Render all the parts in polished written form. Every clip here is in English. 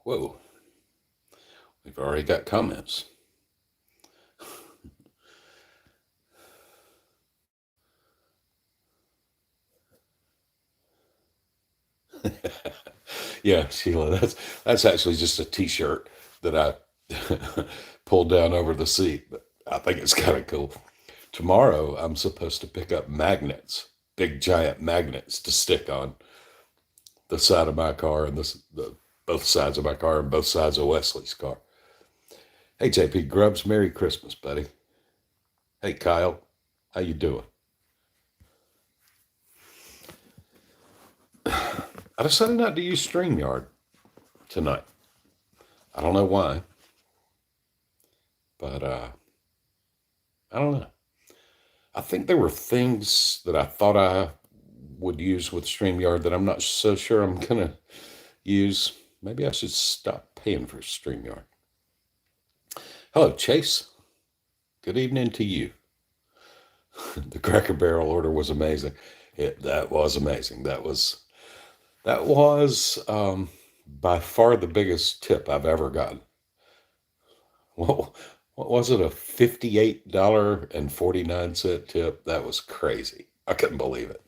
Whoa, we've already got comments. Yeah, Sheila, that's actually just a T-shirt that I pulled down over the seat, but I think it's kind of cool. Tomorrow, I'm supposed to pick up magnets, big giant magnets to stick on the side of my car and both sides of my car and both sides of Wesley's car. Hey, JP Grubbs, Merry Christmas, buddy. Hey, Kyle, how you doing? I decided not to use StreamYard tonight. I don't know why, but I don't know. I think there were things that I thought I would use with StreamYard that I'm not so sure I'm gonna use. Maybe I should stop paying for StreamYard. Hello, Chase. Good evening to you. The Cracker Barrel order was amazing. That was amazing. That was by far the biggest tip I've ever gotten. Well, what was it? A $58.49 tip? That was crazy. I couldn't believe it.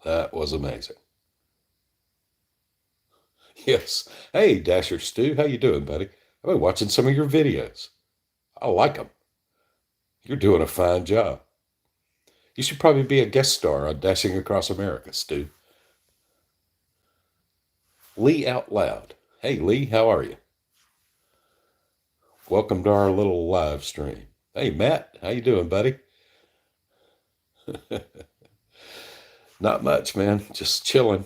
That was amazing. Yes. Hey, Dasher Stu, how you doing, buddy? I've been watching some of your videos. I like them. You're doing a fine job. You should probably be a guest star on Dashing Across America, Stu. Lee Out Loud. Hey, Lee, how are you? Welcome to our little live stream. Hey, Matt, how you doing, buddy? Not much, man. Just chilling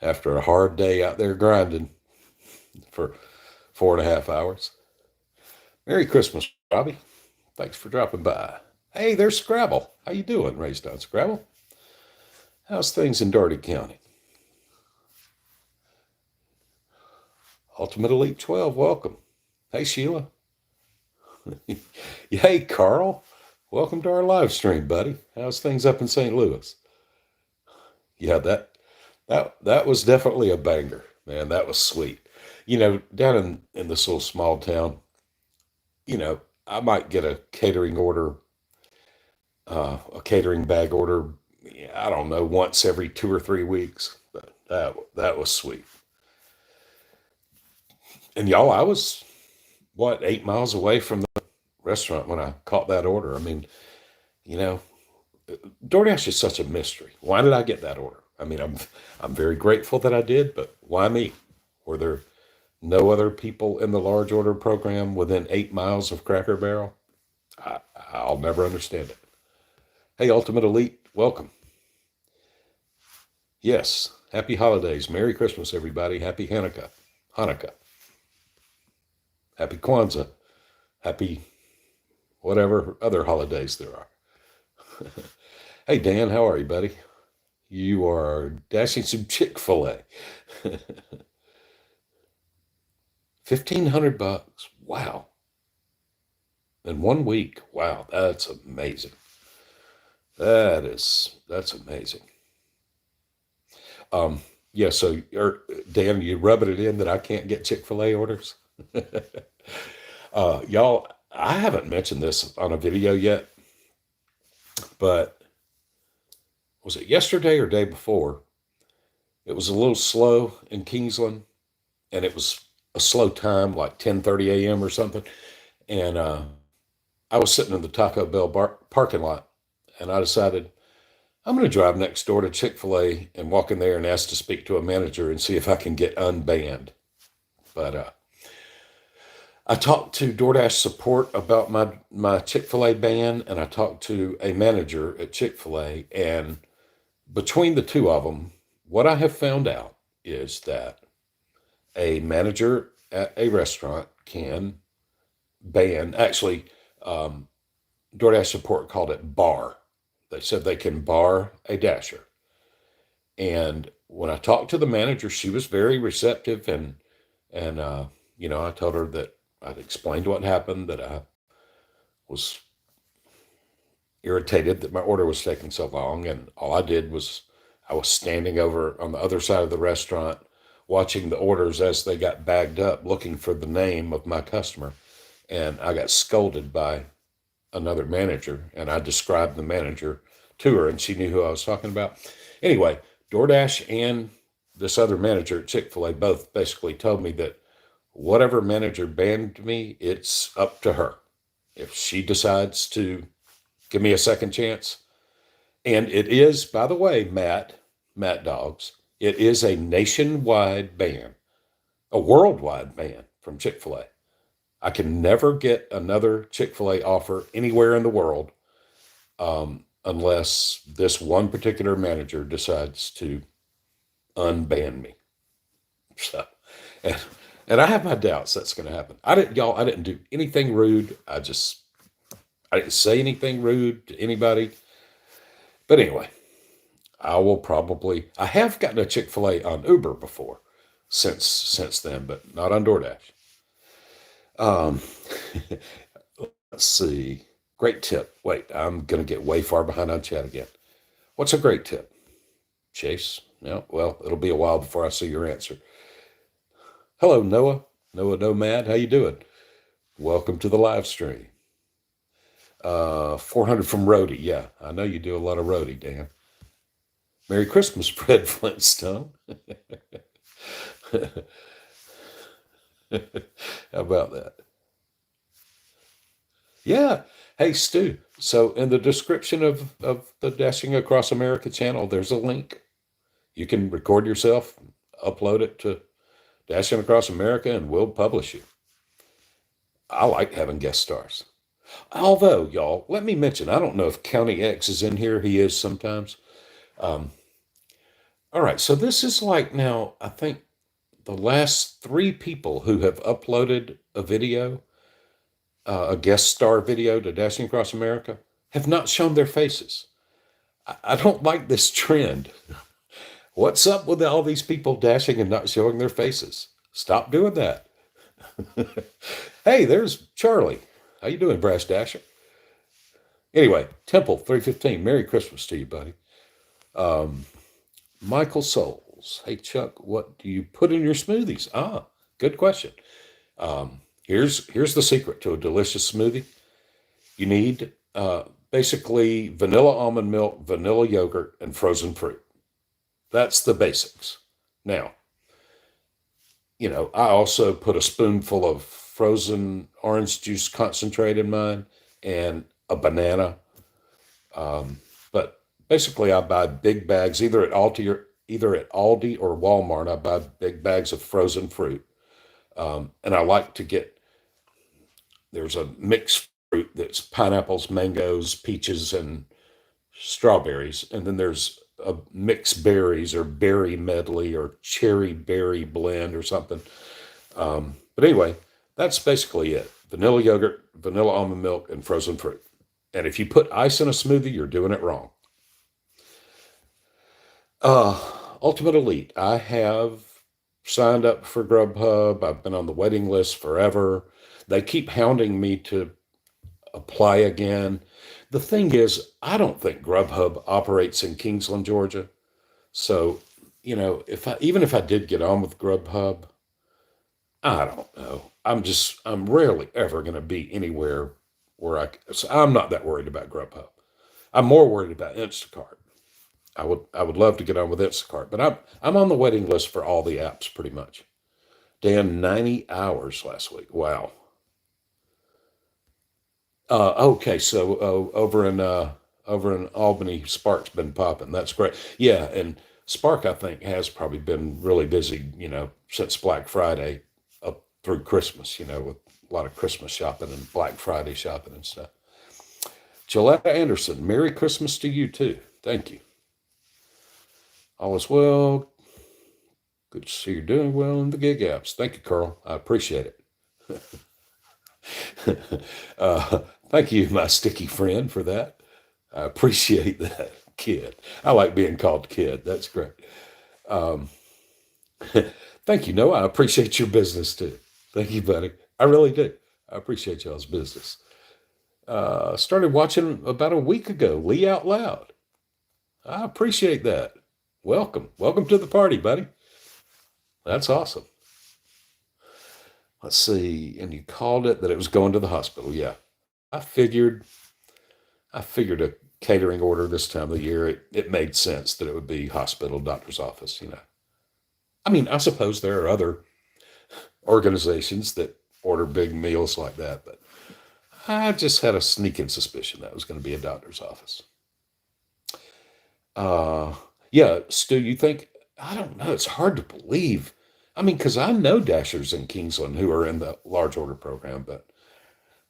after a hard day out there grinding for 4.5 hours. Merry Christmas, Robbie. Thanks for dropping by. Hey, there's Scrabble. How you doing, Raised on Scrabble? How's things in Doherty County? Ultimate Elite 12, welcome. Hey, Sheila. Hey, Carl. Welcome to our live stream, buddy. How's things up in St. Louis? Yeah, that was definitely a banger, man. That was sweet. Down in this little small town, I might get a catering bag order. I don't know, once every 2 or 3 weeks. But that was sweet. And y'all, I was what 8 miles away from the restaurant when I caught that order. I mean, you know, DoorDash is such a mystery. Why did I get that order? I mean, I'm very grateful that I did, but why me? Were there no other people in the large order program within 8 miles of Cracker Barrel? I, I'll never understand it. Hey, Ultimate Elite, welcome. Yes, happy holidays. Merry Christmas, everybody. Happy Hanukkah. Happy Kwanzaa. Happy whatever other holidays there are. Hey, Dan, how are you, buddy? You are dashing some Chick-fil-A. 1,500 bucks. Wow. In 1 week. Wow, that's amazing. That's amazing. Yeah, so Dan, you rubbing it in that I can't get Chick-fil-A orders? Y'all, I haven't mentioned this on a video yet, but was it yesterday or day before? It was a little slow in Kingsland, and it was a slow time, like 10:30 a.m. or something. And I was sitting in the Taco Bell parking lot, and I decided I'm going to drive next door to Chick-fil-A and walk in there and ask to speak to a manager and see if I can get unbanned. But I talked to DoorDash support about my Chick-fil-A ban, and I talked to a manager at Chick-fil-A. And between the two of them, what I have found out is that a manager at a restaurant can ban, actually, DoorDash support called it bar. They said they can bar a dasher. And when I talked to the manager, she was very receptive, and I told her that I'd explained what happened, that I was irritated that my order was taking so long, and all I did was I was standing over on the other side of the restaurant watching the orders as they got bagged up, looking for the name of my customer. And I got scolded by another manager, and I described the manager to her, and she knew who I was talking about. Anyway, DoorDash and this other manager at Chick-fil-A both basically told me that whatever manager banned me, it's up to her. If she decides to give me a second chance, and it is, by the way, Matt Dogs, it is a nationwide ban, a worldwide ban from Chick-fil-A. I can never get another Chick-fil-A offer anywhere in the world unless this one particular manager decides to unban me. So, and, and I have my doubts that's going to happen. I didn't do anything rude. I didn't say anything rude to anybody. But anyway, I have gotten a Chick-fil-A on Uber before since then, but not on DoorDash. Um, let's see. Great tip. Wait, I'm going to get way far behind on chat again. What's a great tip? Chase? No? Well, it'll be a while before I see your answer. Hello, Noah. Noah Nomad. How you doing? Welcome to the live stream. 400 from Rhodey. Yeah, I know you do a lot of Rhodey, Dan. Merry Christmas, Fred Flintstone. How about that? Yeah. Hey, Stu. So in the description of the Dashing Across America channel, there's a link. You can record yourself, upload it to Dashing Across America, and we'll publish you. I like having guest stars. Although, y'all, let me mention, I don't know if County X is in here. He is sometimes. Um, all right, so this is like now, I think the last three people who have uploaded a video, a guest star video to Dashing Across America, have not shown their faces. I don't like this trend. What's up with all these people dashing and not showing their faces? Stop doing that. Hey, there's Charlie. How you doing, Brass Dasher? Anyway, Temple 315. Merry Christmas to you, buddy. Um, Michael Souls. Hey, Chuck, what do you put in your smoothies? Ah, good question. Here's the secret to a delicious smoothie. You need basically vanilla almond milk, vanilla yogurt, and frozen fruit. That's the basics. Now, I also put a spoonful of frozen orange juice concentrate in mine and a banana. But basically, I buy big bags either at Aldi or Walmart. I buy big bags of frozen fruit, and I like to get. There's a mixed fruit that's pineapples, mangoes, peaches, and strawberries, and then there's a mixed berries or berry medley or cherry berry blend or something. But anyway, that's basically it. Vanilla yogurt, vanilla almond milk, and frozen fruit. And if you put ice in a smoothie, you're doing it wrong. Uh, Ultimate Elite. I have signed up for Grubhub. I've been on the waiting list forever. They keep hounding me to apply again. The thing is, I don't think Grubhub operates in Kingsland, Georgia. So, even if I did get on with Grubhub, I don't know. I'm rarely ever going to be anywhere so I'm not that worried about Grubhub. I'm more worried about Instacart. I would love to get on with Instacart, but I'm on the waiting list for all the apps pretty much. Dan, 90 hours last week. Wow. Okay, so over in Albany, Spark's been popping. That's great. Yeah, and Spark I think has probably been really busy, since Black Friday up through Christmas, with a lot of Christmas shopping and Black Friday shopping and stuff. Gilletta Anderson, Merry Christmas to you too. Thank you. All is well. Good to see you're doing well in the gig apps. Thank you, Carl. I appreciate it. Thank you, my sticky friend, for that. I appreciate that, kid. I like being called kid. That's great. Um, Thank you, Noah. I appreciate your business too. Thank you, buddy. I really do. I appreciate y'all's business. Started watching about a week ago, Lee Out Loud. I appreciate that. Welcome. Welcome to the party, buddy. That's awesome. Let's see. And you called it that it was going to the hospital. Yeah. I figured I figured a catering order this time of the year, it made sense that it would be hospital, doctor's office. I mean, I suppose there are other organizations that order big meals like that, but I just had a sneaking suspicion that was going to be a doctor's office. Uh, yeah, Stu, you think? I don't know. It's hard to believe. I mean, because I know Dashers in Kingsland who are in the large order program, but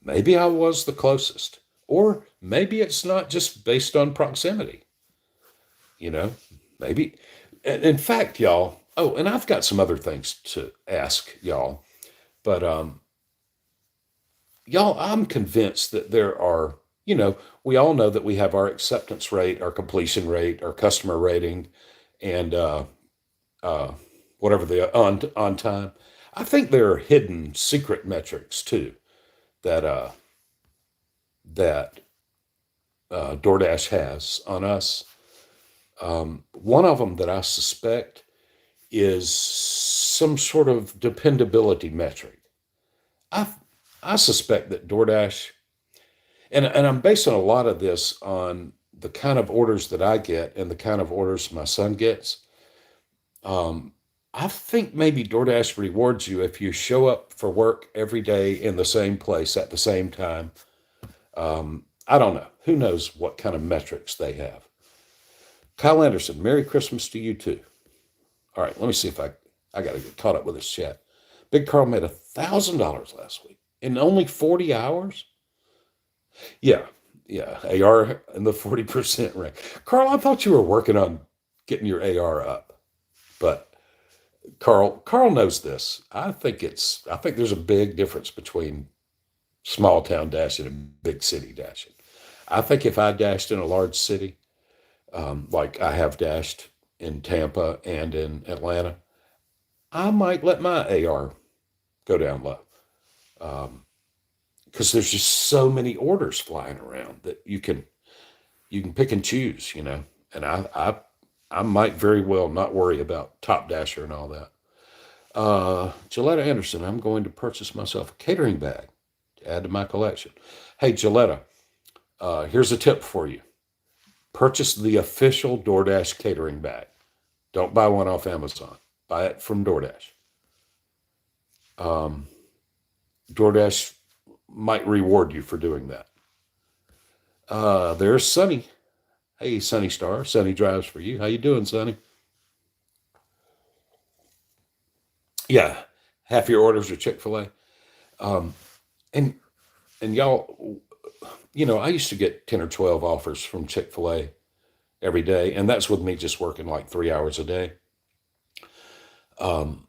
maybe I was the closest. Or maybe it's not just based on proximity, you know? Maybe. In fact, y'all, oh, and I've got some other things to ask y'all, but y'all, I'm convinced that there are, we all know that we have our acceptance rate, our completion rate, our customer rating, and uh, whatever the on time. I think there are hidden secret metrics too that that DoorDash has on us. One of them that I suspect is some sort of dependability metric. I I suspect that DoorDash, and I'm basing a lot of this on the kind of orders that I get and the kind of orders my son gets. Um, I think maybe DoorDash rewards you if you show up for work every day in the same place at the same time. I don't know. Who knows what kind of metrics they have? Kyle Anderson, Merry Christmas to you too. All right, let me see if I got to get caught up with this chat. Big Carl made $1,000 last week in only 40 hours. Yeah, yeah. AR in the 40% range. Carl, I thought you were working on getting your AR up, but Carl knows this. I think there's a big difference between small town dashing and big city dashing. I think if I dashed in a large city, like I have dashed in Tampa and in Atlanta, I might let my AR go down low. Um, because there's just so many orders flying around that you can pick and choose. And I might very well not worry about Top Dasher and all that. Gilletta Anderson, I'm going to purchase myself a catering bag to add to my collection. Hey, Gilletta, here's a tip for you. Purchase the official DoorDash catering bag. Don't buy one off Amazon. Buy it from DoorDash. Um, DoorDash might reward you for doing that. There's Sunny. Hey, Sunny Star. Sunny drives for you. How you doing, Sunny? Yeah, half your orders are Chick-fil-A. Um, and and y'all, I used to get 10 or 12 offers from Chick-fil-A every day, and that's with me just working like 3 hours a day. Um,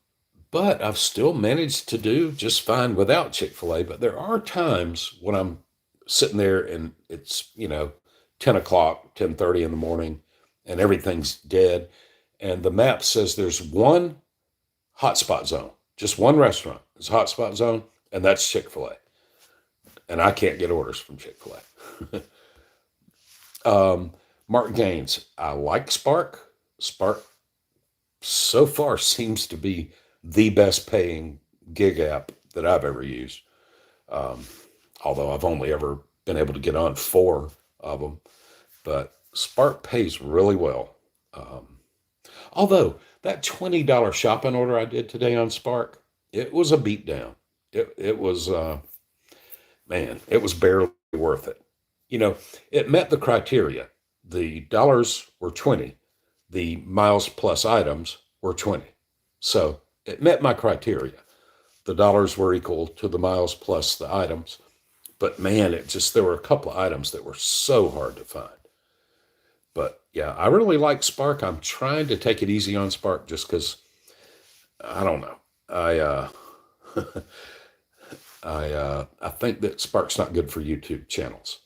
but I've still managed to do just fine without Chick-fil-A. But there are times when I'm sitting there and it's 10 o'clock, 10:30 in the morning, and everything's dead. And the map says there's one hotspot zone, just one restaurant. It's a hotspot zone, and that's Chick-fil-A. And I can't get orders from Chick-fil-A. Mark Gaines, I like Spark. Spark so far seems to be the best paying gig app that I've ever used. Um, Although I've only ever been able to get on four of them, but Spark pays really well. Um, Although that $20 shopping order I did today on Spark, it was a beatdown. It was man, it was barely worth it. You know, it met the criteria. The dollars were 20. The miles plus items were 20. So it met my criteria. The dollars were equal to the miles plus the items. But man, there were a couple of items that were so hard to find. But yeah, I really like Spark. I'm trying to take it easy on Spark just because I don't know. I think that Spark's not good for YouTube channels.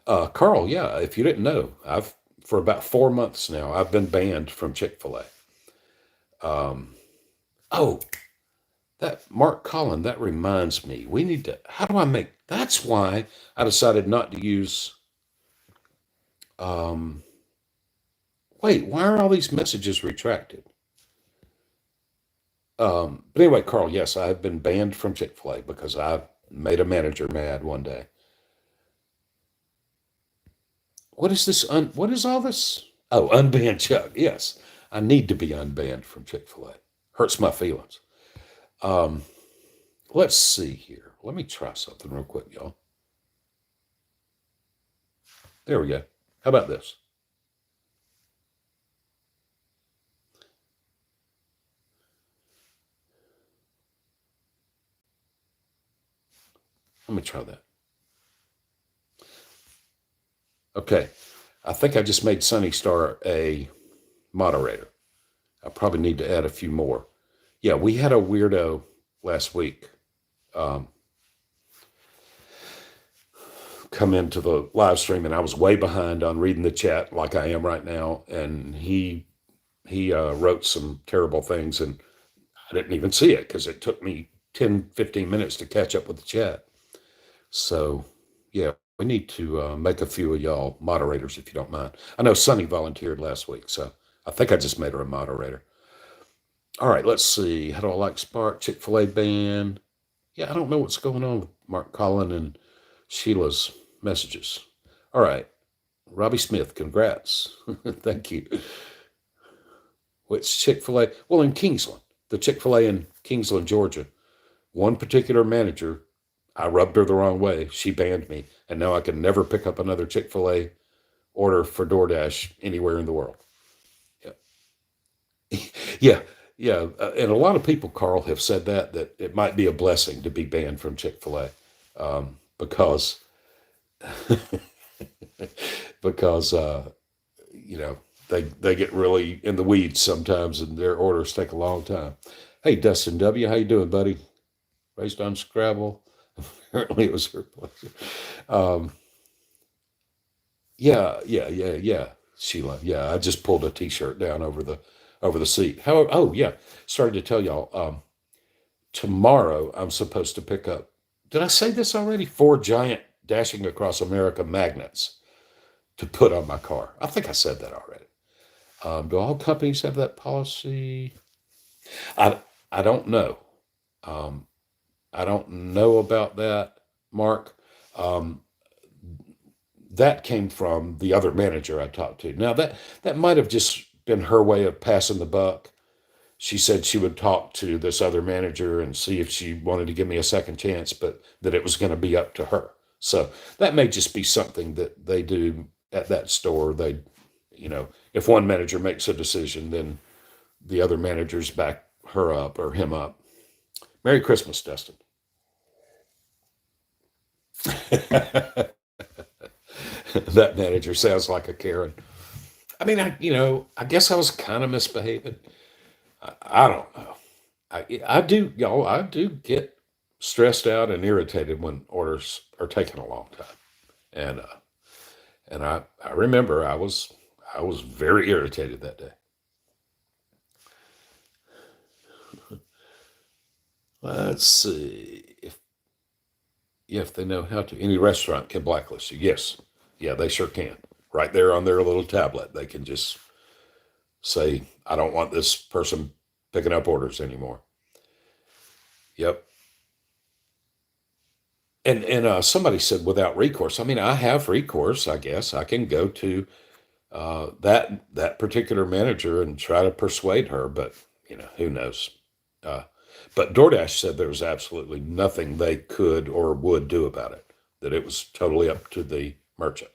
Carl, yeah, if you didn't know, I've for about 4 months now, I've been banned from Chick-fil-A. Um, oh, that Mark Collin, that reminds me, we need to. How do I make? That's why I decided not to use. Um, Wait, why are all these messages retracted? But anyway, Carl, yes, I've been banned from Chick-fil-A because I made a manager mad one day. What is this? What is all this? Oh, unbanned Chuck. Yes, I need to be unbanned from Chick-fil-A. Hurts my feelings. Um, let's see here. Let me try something real quick, y'all. There we go. How about this? Let me try that. Okay. I think I just made Sunny Star a moderator. I probably need to add a few more. Yeah, we had a weirdo last week um, come into the live stream, and I was way behind on reading the chat like I am right now. And he wrote some terrible things, and I didn't even see it because it took me 10, 15 minutes to catch up with the chat. So, yeah, we need to make a few of y'all moderators if you don't mind. I know Sunny volunteered last week, so I think I just made her a moderator. All right, let's see. How do I like Spark? Chick-fil-A band. Yeah, I don't know what's going on with Mark Collin and Sheila's messages. All right, Robbie Smith, congrats. Thank you. Which Chick-fil-A? Well, in Kingsland, the Chick-fil-A in Kingsland, Georgia. One particular manager, I rubbed her the wrong way. She banned me, and now I can never pick up another Chick-fil-A order for DoorDash anywhere in the world. Yeah, yeah, yeah. And a lot of people, Carl, have said that it might be a blessing to be banned from Chick-fil-A because because you know they get really in the weeds sometimes, and their orders take a long time. Hey, Dustin W, how you doing, buddy? Raised on Scrabble. Apparently, it was her pleasure. Um, yeah, Sheila. Yeah, I just pulled a T-shirt down over the seat. How? Oh, yeah. Started to tell y'all. Tomorrow, I'm supposed to pick up. Did I say this already? 4 giant dashing across America magnets to put on my car. I think I said that already. Do all companies have that policy? I I don't know. Um, I don't know about that, Mark. Um, that came from the other manager I talked to. Now that might have just been her way of passing the buck. She said she would talk to this other manager and see if she wanted to give me a second chance, but that it was going to be up to her. So that may just be something that they do at that store. If one manager makes a decision, then the other managers back her up or him up. Merry Christmas, Dustin. That manager sounds like a Karen. I mean, I guess I was kind of misbehaving. I don't know. I do, y'all. I do get stressed out and irritated when orders are taking a long time, and I remember I was very irritated that day. Let's see if they know how to. Any restaurant can blacklist you. Yes, yeah, they sure can. Right there on their little tablet, they can just say, "I don't want this person picking up orders anymore." Yep. And somebody said without recourse. I mean, I have recourse. I guess I can go to that particular manager and try to persuade her, but who knows? Uh, but DoorDash said there was absolutely nothing they could or would do about it. That it was totally up to the merchant.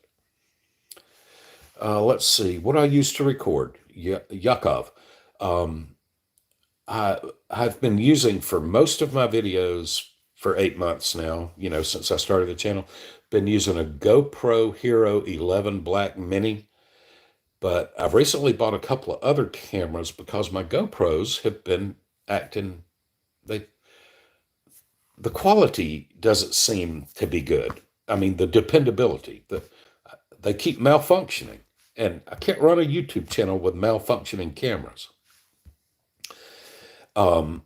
Let's see what I used to record. Yakov. Um, I I've been using for most of my videos for 8 months now. Since I started the channel, been using a GoPro Hero 11 Black Mini. But I've recently bought a couple of other cameras because my GoPros have been acting. They the quality doesn't seem to be good. I mean, the dependability. They keep malfunctioning, and I can't run a YouTube channel with malfunctioning cameras. Um,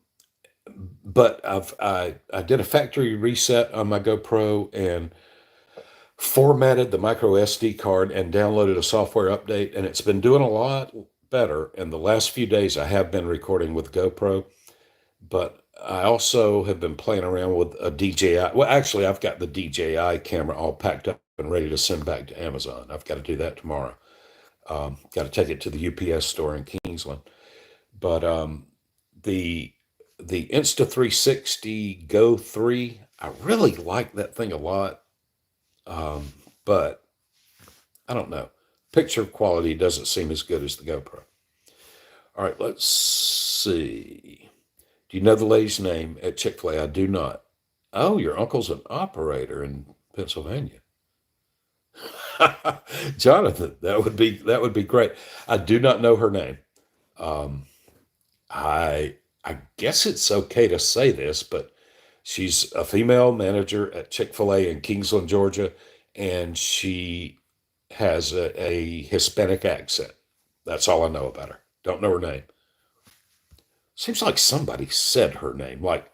but I did a factory reset on my GoPro, and formatted the micro SD card and downloaded a software update, and it's been doing a lot better. And the last few days I have been recording with GoPro, but I also have been playing around with a DJI. Well, actually, I've got the DJI camera all packed up and ready to send back to Amazon. I've got to do that tomorrow. Got to take it to the UPS store in Kingsland. But the Insta360 Go 3, I really like that thing a lot. But I don't know. Picture quality doesn't seem as good as the GoPro. All right, let's see. Do you know the lady's name at Chick-fil-A? I do not. Oh, your uncle's an operator in Pennsylvania. Jonathan, that would be great. I do not know her name. Um, I guess it's okay to say this, but she's a female manager at Chick-fil-A in Kingsland, Georgia, and she has a Hispanic accent. That's all I know about her. Don't know her name. Seems like somebody said her name, like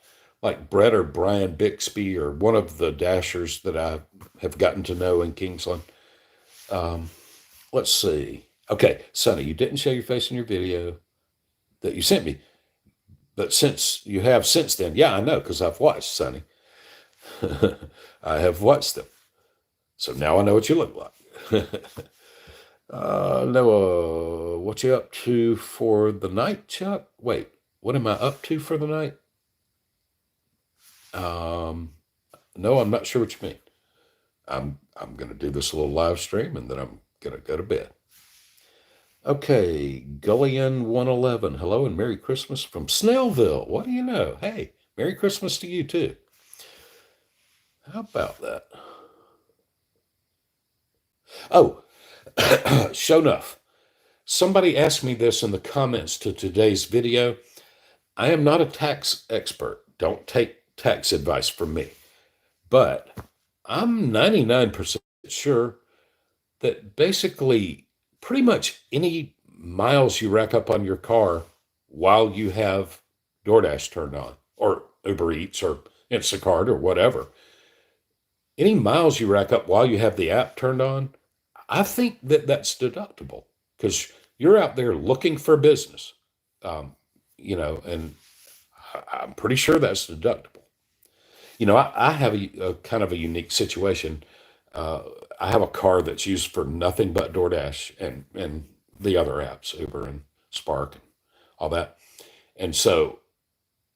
Brett or Brian Bixby or one of the Dashers that I have gotten to know in Kingsland. Um, let's see. Okay, Sonny, you didn't show your face in your video that you sent me, but since you have since then, yeah, I know because I've watched, Sonny. I have watched them, so now I know what you look like. Noah, what you up to for the night, Chuck? Wait, what am I up to for the night? Um, no, I'm not sure what you mean. I'm gonna do this little live stream and then I'm gonna go to bed. Okay, Gullion111. Hello and Merry Christmas from Snellville. What do you know? Hey, Merry Christmas to you too. How about that? Oh, show enough. Somebody asked me this in the comments to today's video. I am not a tax expert. Don't take tax advice from me. But I'm 99% sure that basically pretty much any miles you rack up on your car while you have DoorDash turned on or Uber Eats or Instacart or whatever, any miles you rack up while you have the app turned on, I think that that's deductible because you're out there looking for business, and I'm pretty sure that's deductible. I have a kind of a unique situation. Uh, I have a car that's used for nothing but DoorDash and the other apps, Uber and Spark and all that. And so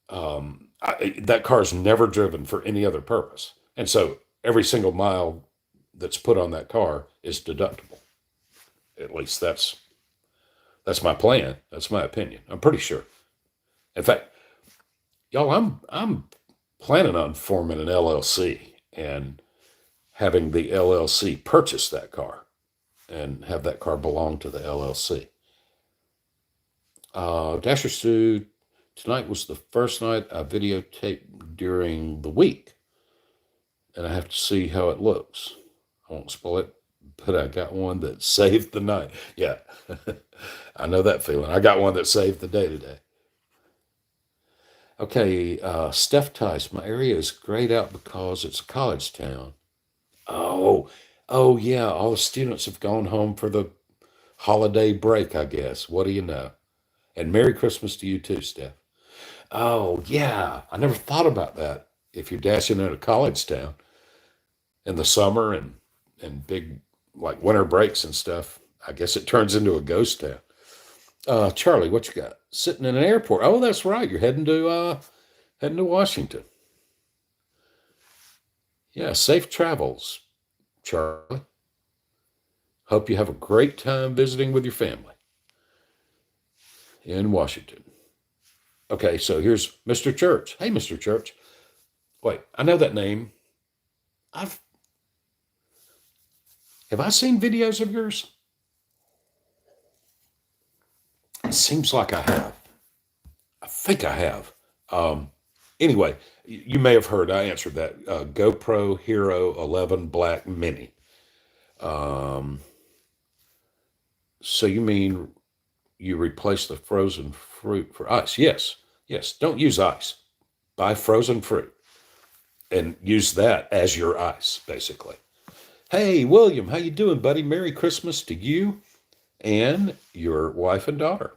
that car's never driven for any other purpose. And so every single mile that's put on that car is deductible. At least that's my plan. That's my opinion. I'm pretty sure. In fact, y'all, I'm planning on forming an LLC and having the LLC purchase that car and have that car belong to the LLC. Dasher Sue, tonight was the first night I videotaped during the week, and I have to see how it looks. I won't spoil it, but I got one that saved the night. Yeah, I know that feeling. I got one that saved the day today. Okay, Steph Tice, my area is grayed out because it's a college town. Oh, oh yeah, all the students have gone home for the holiday break, I guess. What do you know? And Merry Christmas to you too, Steph. Oh yeah, I never thought about that. If you're dashing in a college town in the summer and big like winter breaks and stuff, I guess it turns into a ghost town. Charlie, what you got? Sitting in an airport. Oh, that's right. You're heading to Washington. Yeah, safe travels, Charlie. Hope you have a great time visiting with your family in Washington. Okay, so here's Mr. Church. Hey, Mr. Church. Wait, I know that name. I've have I seen videos of yours? It seems like I have. I think I have. Um, anyway, you may have heard I answered that. GoPro Hero 11 Black Mini. Um, so you mean you replace the frozen fruit for ice? Yes, yes. Don't use ice. Buy frozen fruit and use that as your ice, basically. Hey, William, how you doing, buddy? Merry Christmas to you and your wife and daughter.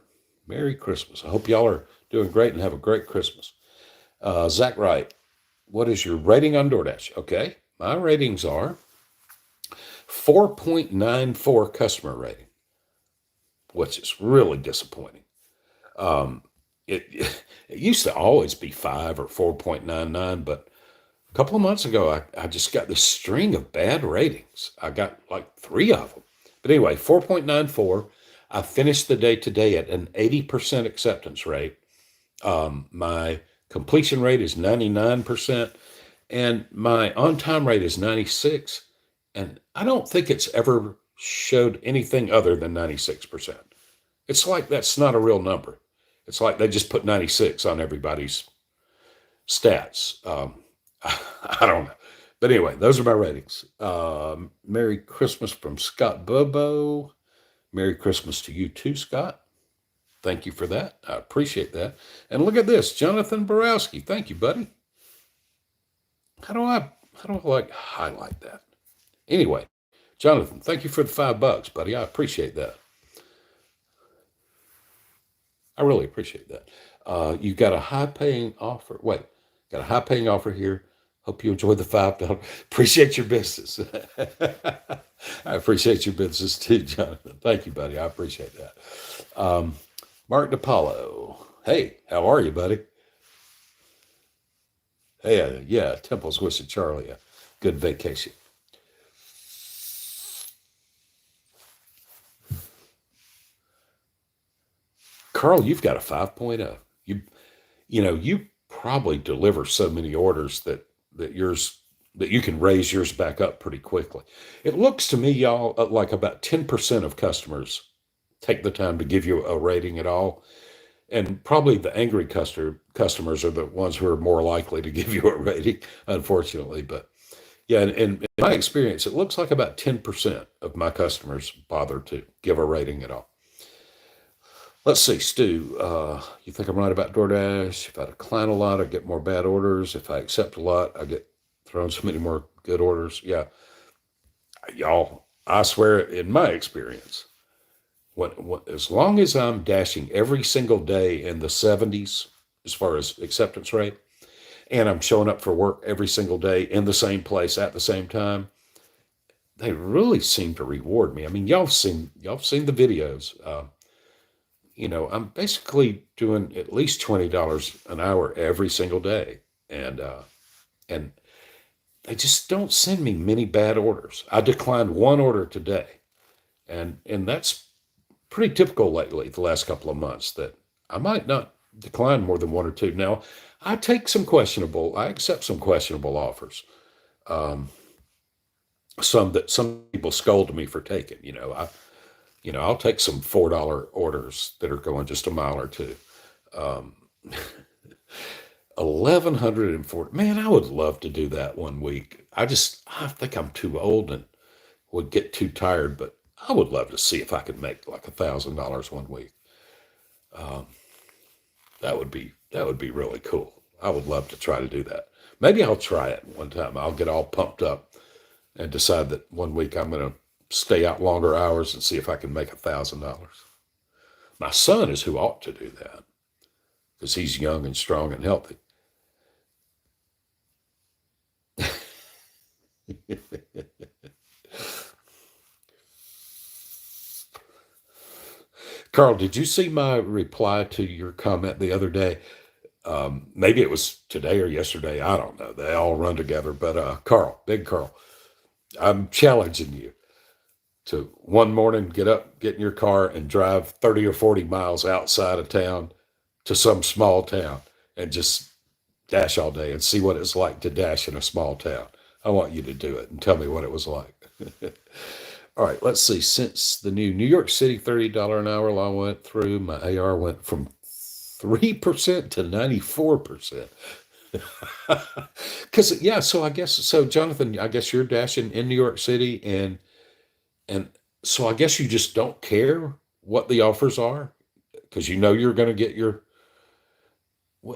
Merry Christmas. I hope y'all are doing great and have a great Christmas. Zach Wright, what is your rating on DoorDash? Okay, my ratings are 4.94 customer rating, which is really disappointing. Um, it used to always be 5 or 4.99, but a couple of months ago, I just got this string of bad ratings. I got like 3 of them. But anyway, 4.94. I finished the day today at an 80% acceptance rate. My completion rate is 99%, and my on time rate is 96. And I don't think it's ever showed anything other than 96%. It's like that's not a real number. It's like they just put 96 on everybody's stats. I don't know. But anyway, those are my ratings. Merry Christmas from Scott Bobo. Merry Christmas to you too, Scott. Thank you for that. I appreciate that. And look at this, Jonathan Borowski. Thank you, buddy. How do I like highlight that? Anyway, Jonathan, thank you for the $5, buddy. I appreciate that. I really appreciate that. You got a high paying offer. Wait, got a high paying offer here. Hope you enjoy the $5. Appreciate your business. I appreciate your business too, Jonathan. Thank you, buddy. I appreciate that. Mark DiPaolo. Hey, how are you, buddy? Hey, yeah, Temple's wishing Charlie a good vacation. Carl, you've got a 5.0. You probably deliver so many orders that you can raise yours back up pretty quickly. It looks to me, y'all, like about 10% of customers take the time to give you a rating at all. And probably the angry customers are the ones who are more likely to give you a rating, unfortunately. But yeah, and in my experience, it looks like about 10% of my customers bother to give a rating at all. Let's see, Stu. You think I'm right about DoorDash? If I decline a lot, I get more bad orders. If I accept a lot, I get thrown so many more good orders. Yeah, y'all, I swear, in my experience, as long as I'm dashing every single day in the 70s as far as acceptance rate, and I'm showing up for work every single day in the same place at the same time, they really seem to reward me. I mean, y'all seen the videos. I'm basically doing at least $20 an hour every single day, and they just don't send me many bad orders. I declined one order today, and that's pretty typical lately. The last couple of months that I might not decline more than one or two. Now, I accept some questionable offers. Um, some that some people scold me for taking. I'll take some $4 orders that are going just a mile or two. Um, 1,140. Man, I would love to do that one week. I think I'm too old and would get too tired, but I would love to see if I could make like $1,000 one week. Um, that would be really cool. I would love to try to do that. Maybe I'll try it one time. I'll get all pumped up and decide that one week I'm going to stay out longer hours and see if I can make $1,000. My son is who ought to do that because he's young and strong and healthy. Carl, did you see my reply to your comment the other day? Maybe it was today or yesterday. I don't know. They all run together. But Carl, big Carl, I'm challenging you to one morning get up, get in your car, and drive 30 or 40 miles outside of town to some small town and just dash all day and see what it's like to dash in a small town. I want you to do it and tell me what it was like. All right, let's see. Since the new New York City $30 an hour law went through, my AR went from 3% to 94%. Because yeah, so I guess so, Jonathan. I guess you're dashing in New York City, and so I guess you just don't care what the offers are because you know you're going to get your.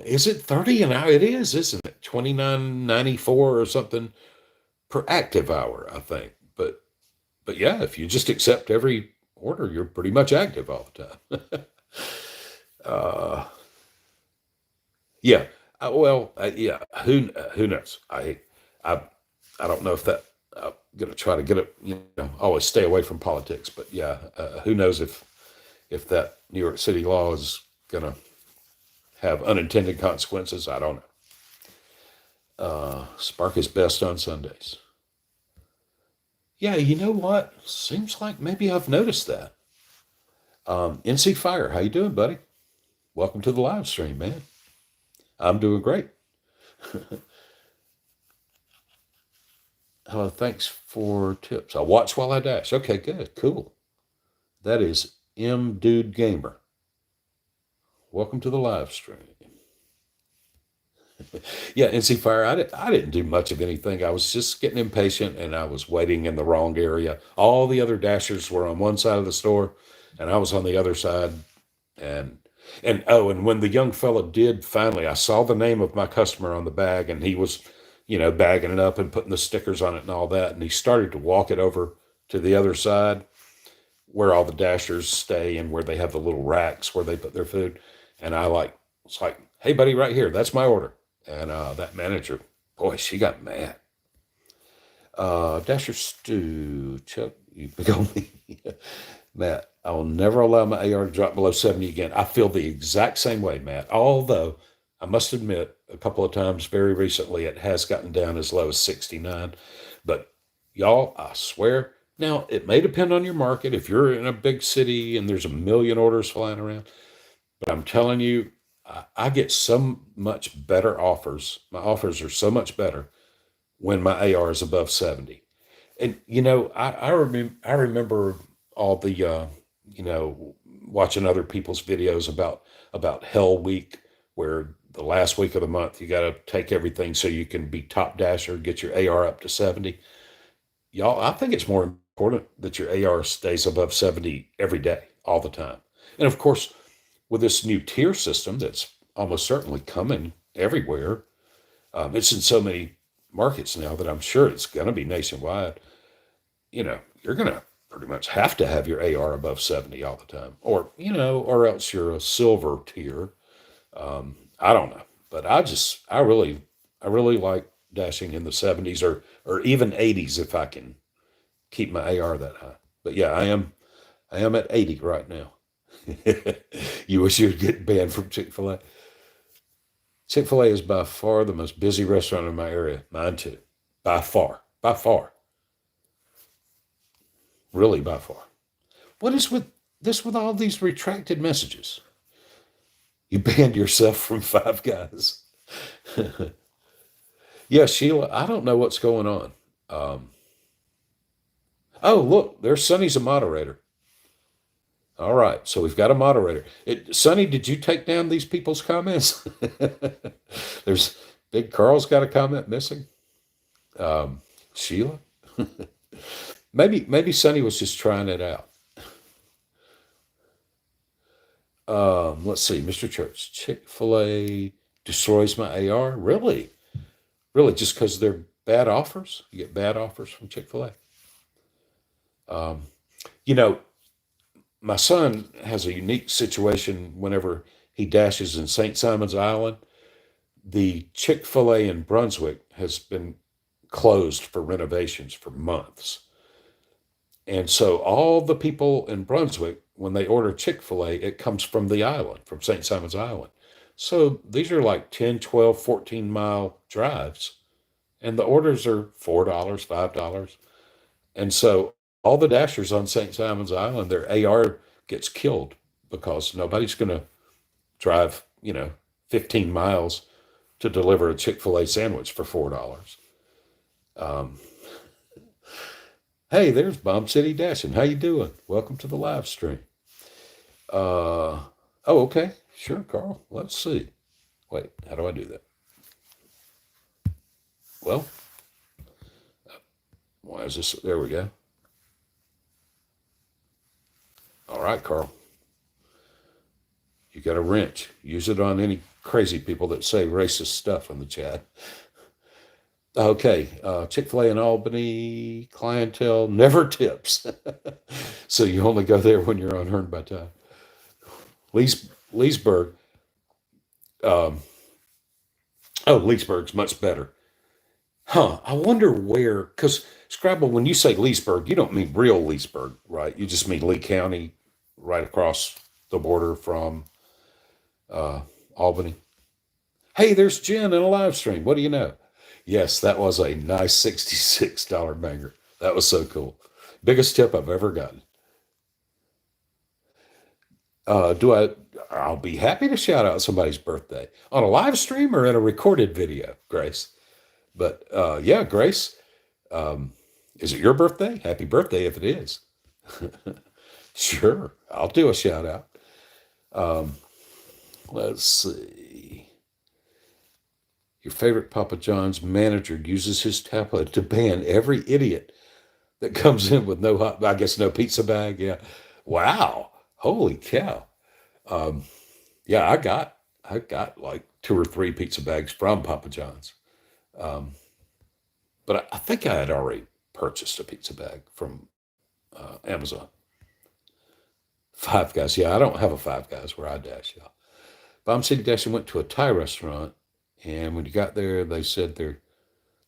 Is it 30 an hour? It is, isn't it? 29.94 or something per active hour, I think. But But yeah, if you just accept every order, you're pretty much active all the time. uh, yeah. Yeah. Who knows? I, I don't know if that. I'm gonna try to get it. Always stay away from politics. But yeah, who knows if that New York City law is gonna have unintended consequences? I don't know. Spark is best on Sundays. Yeah, you know what? Seems like maybe I've noticed that. NC Fire, how you doing, buddy? Welcome to the live stream, man. I'm doing great. Thanks for tips. I'll watch while I dash. Okay, good, cool. That is M Dude Gamer. Welcome to the live stream. Yeah, NC Fire, I didn't do much of anything. I was just getting impatient and I was waiting in the wrong area. All the other dashers were on one side of the store and I was on the other side. And and when the young fella did finally, I saw the name of my customer on the bag and he was, bagging it up and putting the stickers on it and all that. And he started to walk it over to the other side where all the dashers stay and where they have the little racks where they put their food. And was like, hey buddy, right here, that's my order. And that manager, boy, she got mad. Dasher Stew, Chuck, you big old me. Matt, I will never allow my AR to drop below 70 again. I feel the exact same way, Matt. Although I must admit, a couple of times very recently, it has gotten down as low as 69. But y'all, I swear, now it may depend on your market. If you're in a big city and there's a million orders flying around, but I'm telling you, I get so much better offers. My offers are so much better when my AR is above 70. And I remember all the watching other people's videos about Hell Week, where the last week of the month you got to take everything so you can be top dasher, get your AR up to 70. Y'all, I think it's more important that your AR stays above 70 every day, all the time. And of course, with this new tier system that's almost certainly coming everywhere, it's in so many markets now that I'm sure it's going to be nationwide. You're going to pretty much have to have your AR above 70 all the time, or else you're a silver tier. I don't know, but I really like dashing in the 70s or even 80s if I can keep my AR that high. But yeah, I am at 80 right now. You wish you'd get banned from Chick-fil-A. Chick-fil-A is by far the most busy restaurant in my area. Mine too. By far. By far. Really by far. What is with all these retracted messages? You banned yourself from Five Guys. Yeah, Sheila, I don't know what's going on. Um, oh, look, there's Sonny's a moderator. All right, so we've got a moderator. Sonny, did you take down these people's comments? There's Big Carl's got a comment missing. Sheila, maybe Sonny was just trying it out. Let's see, Mr. Church, Chick-fil-A destroys my AR. Really, really, just because they're bad offers? You get bad offers from Chick-fil-A. Um, you know, my son has a unique situation whenever he dashes in St. Simon's Island. The Chick-fil-A in Brunswick has been closed for renovations for months. And so all the people in Brunswick, when they order Chick-fil-A, it comes from the island, from St. Simon's Island. So these are like 10, 12, 14-mile drives. And the orders are $4, $5. And so all the dashers on St. Simon's Island, their AR gets killed because nobody's going to drive, 15 miles to deliver a Chick-fil-A sandwich for $4. Um, hey, there's Bomb City Dashing. How you doing? Welcome to the live stream. Oh, okay. Sure, Carl. Let's see. Wait, how do I do that? Well, why is this? There we go. All right, Carl. You got a wrench. Use it on any crazy people that say racist stuff in the chat. Okay, Chick-fil-A in Albany clientele never tips. So you only go there when you're unearned by time. Leesburg, um, oh, Leesburg's much better. Huh, I wonder where, because Scrabble, when you say Leesburg, you don't mean real Leesburg, right? You just mean Lee County, right across the border from uh, Albany. Hey, there's Jen in a live stream. What do you know? Yes, that was a nice $66 banger. That was so cool. Biggest tip I've ever gotten. Do I? I'll be happy to shout out somebody's birthday on a live stream or in a recorded video, Grace. But yeah, Grace, um, is it your birthday? Happy birthday if it is. Sure, I'll do a shout out. Um, let's see. Your favorite Papa John's manager uses his tablet to ban every idiot that comes in with no hot, I guess no pizza bag. Yeah. Wow. Holy cow. Um, yeah, I got like two or three pizza bags from Papa John's. Um, but I think I had already purchased a pizza bag from Amazon. Five Guys. Yeah, I don't have a Five Guys where I dash. Yeah. Bomb City Dashing went to a Thai restaurant, and when you got there, they said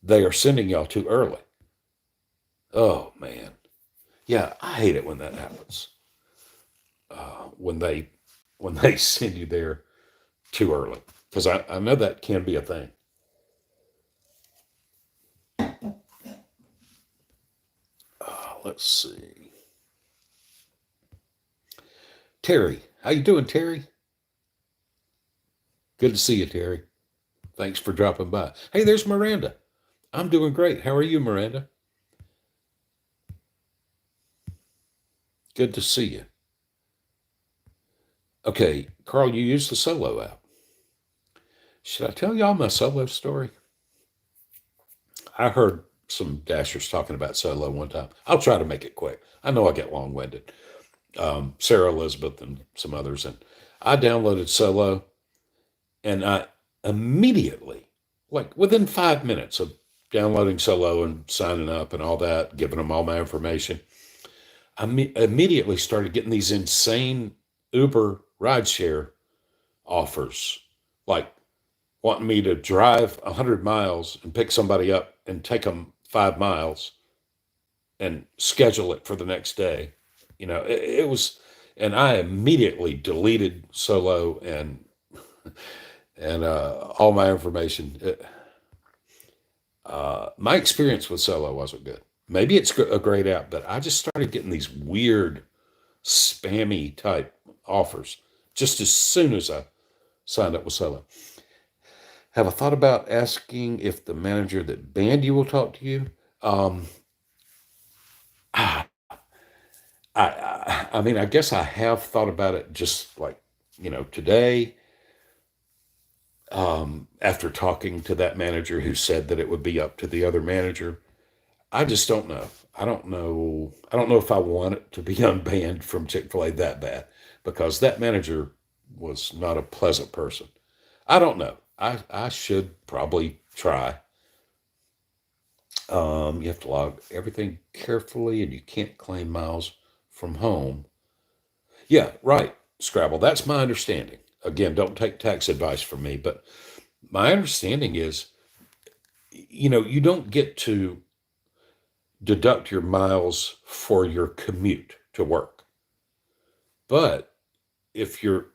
they are sending y'all too early. Oh man, yeah, I hate it when that happens. When they send you there too early, because I know that can be a thing. Let's see, Terry, how you doing, Terry? Good to see you, Terry. Thanks for dropping by. Hey, there's Miranda. I'm doing great. How are you, Miranda? Good to see you. Okay, Carl, you use the Solo app. Should I tell y'all my Solo story? I heard some dashers talking about Solo one time. I'll try to make it quick. I know I get long winded. Sarah Elizabeth and some others. And I downloaded Solo and I immediately, like within 5 minutes of downloading Solo and signing up and all that, giving them all my information, I immediately started getting these insane Uber rideshare offers, like wanting me to drive 100 miles and pick somebody up and take them 5 miles and schedule it for the next day. It was, and I immediately deleted Solo and all my information. My experience with Solo wasn't good. Maybe it's a great app, but I just started getting these weird, spammy type offers just as soon as I signed up with Solo. Have a thought about asking if the manager that banned you will talk to you? Um, I, I mean, I guess I have thought about it just like, today, after talking to that manager who said that it would be up to the other manager. I just don't know. I don't know. I don't know if I want it to be unbanned from Chick-fil-A that bad because that manager was not a pleasant person. I don't know. I should probably try. You have to log everything carefully and you can't claim miles from home. Yeah, right, Scrabble. That's my understanding. Again, don't take tax advice from me, but my understanding is, you don't get to deduct your miles for your commute to work. But if you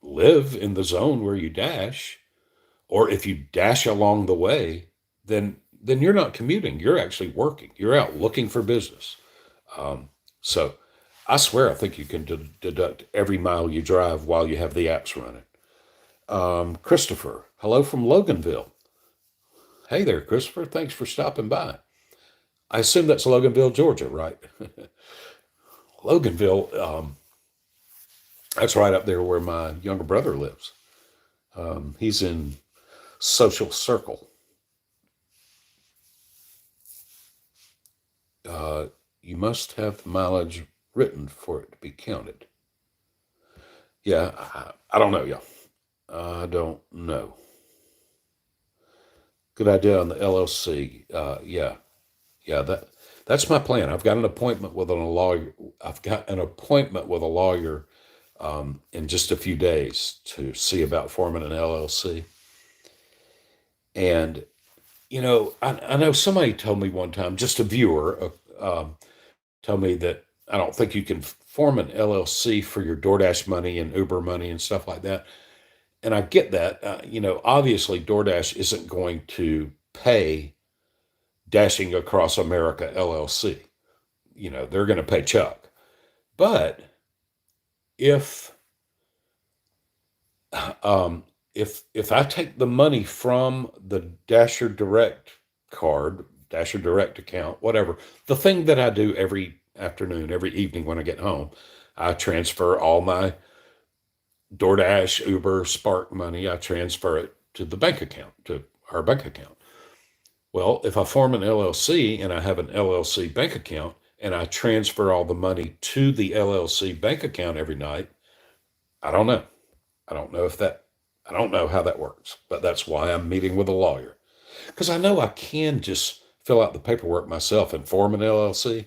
live in the zone where you dash, or if you dash along the way, then you're not commuting. You're actually working. You're out looking for business. So I swear I think you can deduct every mile you drive while you have the apps running. Christopher, hello from Loganville. Hey there, Christopher. Thanks for stopping by. I assume that's Loganville, Georgia, right? Loganville, that's right up there where my younger brother lives. He's in Social Circle. You must have the mileage written for it to be counted. Yeah, I don't know, y'all. I don't know. Good idea on the LLC. Yeah, yeah. That's my plan. I've got an appointment with a lawyer. I've got an appointment with a lawyer in just a few days to see about forming an LLC. And I know somebody told me one time, just a viewer, told me that I don't think you can form an LLC for your DoorDash money and Uber money and stuff like that. And I get that. Obviously, DoorDash isn't going to pay Dashing Across America LLC. They're going to pay Chuck. But if um, if I take the money from the Dasher Direct card, Dasher Direct account, whatever, the thing that I do every afternoon, every evening when I get home, I transfer all my DoorDash, Uber, Spark money. I transfer it to the bank account, to our bank account. Well, if I form an LLC and I have an LLC bank account and I transfer all the money to the LLC bank account every night, I don't know. I don't know if that, I don't know how that works, but that's why I'm meeting with a lawyer. Because I know I can just fill out the paperwork myself and form an LLC,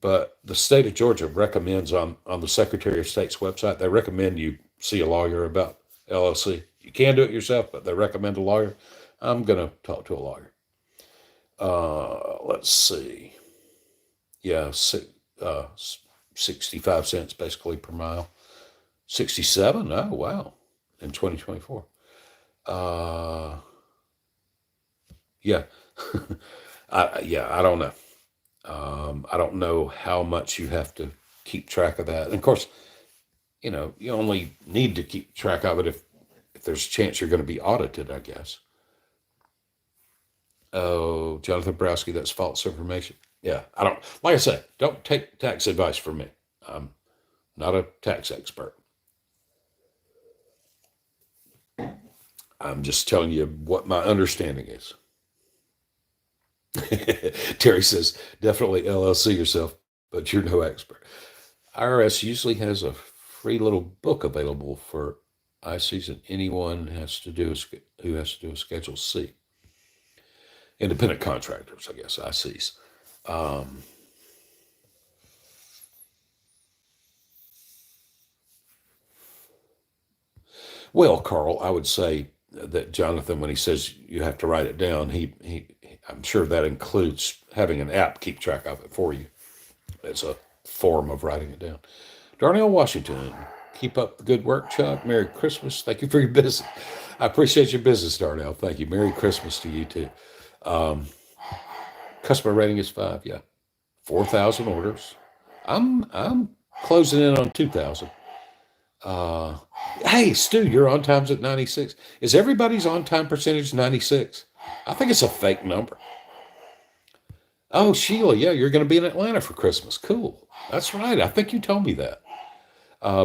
but the state of Georgia recommends on the Secretary of State's website, they recommend you see a lawyer about LLC. You can do it yourself, but they recommend a lawyer. I'm going to talk to a lawyer. Let's see. Yeah, 65 cents basically per mile. 67? Oh, wow. In 2024. Uh, yeah. I don't know. I don't know how much you have to keep track of that. And of course, you only need to keep track of it if there's a chance you're going to be audited, I guess. Oh, Jonathan Browski, that's false information. Yeah, I don't, like I said, don't take tax advice from me. I'm not a tax expert. I'm just telling you what my understanding is. Terry says, definitely LLC yourself, but you're no expert. IRS usually has a free little book available for ICs and anyone who has to do a Schedule C. Independent contractors, I guess, ICs. Um, well, Carl, I would say that Jonathan, when he says you have to write it down, I'm sure that includes having an app keep track of it for you. It's a form of writing it down. Darnell Washington, keep up the good work, Chuck. Merry Christmas. Thank you for your business. I appreciate your business, Darnell. Thank you. Merry Christmas to you too. Um, Customer rating is 5. Yeah, 4,000 orders. I'm closing in on 2,000. Uh, hey, Stu, your on time's at 96. Is everybody's on time percentage 96? I think it's a fake number. Oh, Sheila, yeah, you're going to be in Atlanta for Christmas. Cool. That's right. I think you told me that.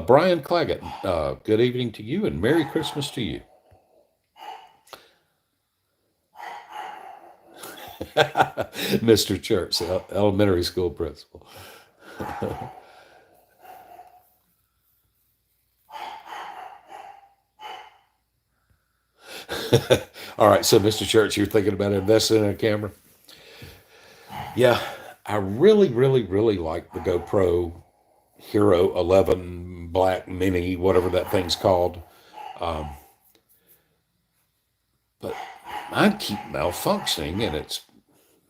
Brian Claggett, good evening to you and Merry Christmas to you. Mr. Church, elementary school principal. All right, so Mr. Church, you're thinking about investing in a camera? Yeah, I really, really, really like the GoPro Hero 11 Black Mini, whatever that thing's called. Um, but mine keep malfunctioning and it's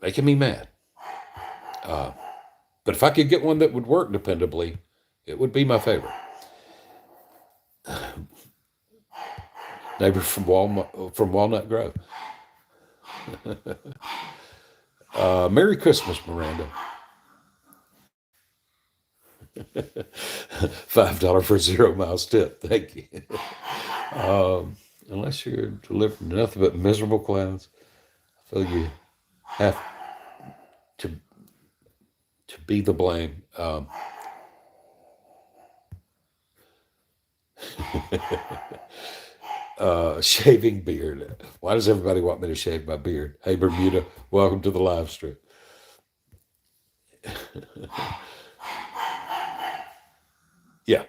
making me mad. Uh, but if I could get one that would work dependably, it would be my favorite. Neighbor from Walnut Grove. Merry Christmas, Miranda. $5 for 0 miles tip. Thank you. Unless you're delivering nothing but miserable clowns, I feel you have to be the blame. Shaving beard. Why does everybody want me to shave my beard? Hey, Bermuda, welcome to the live stream. Yeah,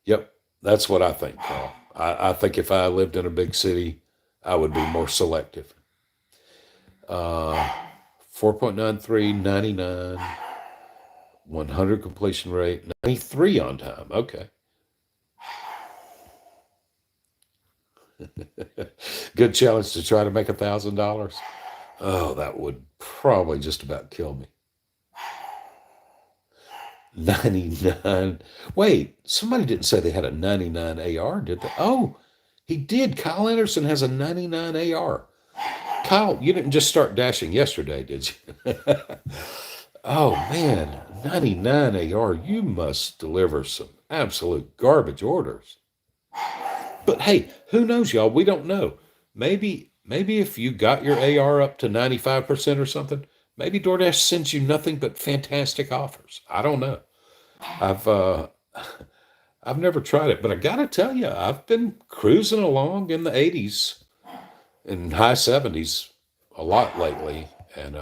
yep, that's what I think, Carl. I think if I lived in a big city, I would be more selective. Uh, 4.93, 99, 100 completion rate, 93 on time. Okay. Good challenge to try to make $1,000. Oh, that would probably just about kill me. 99. Wait, somebody didn't say they had a 99 AR, did they? Oh, he did. Kyle Anderson has a 99 AR. Kyle, you didn't just start dashing yesterday, did you? Oh, man, 99 AR. You must deliver some absolute garbage orders. But hey, who knows, y'all? We don't know. Maybe if you got your AR up to 95% or something, maybe DoorDash sends you nothing but fantastic offers. I don't know. I've uh I've never tried it, but I gotta tell you, I've been cruising along in the 80s and high 70s a lot lately, and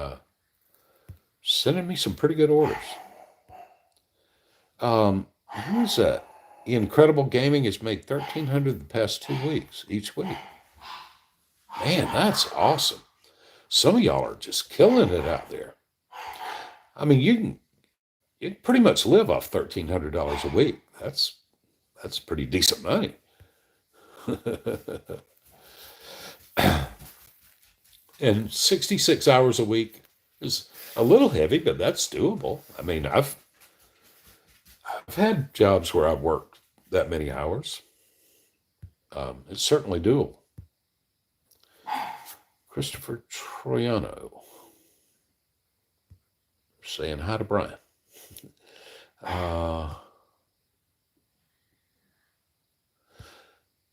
sending me some pretty good orders. Who's that? Incredible Gaming has made 1,300 the past 2 weeks, each week. Man, that's awesome. Some of y'all are just killing it out there. I mean, you can pretty much live off $1,300 a week. That's pretty decent money. And 66 hours a week is a little heavy, but that's doable. I mean, I've had jobs where I've worked that many hours. It's certainly doable. Christopher Troiano saying hi to Brian.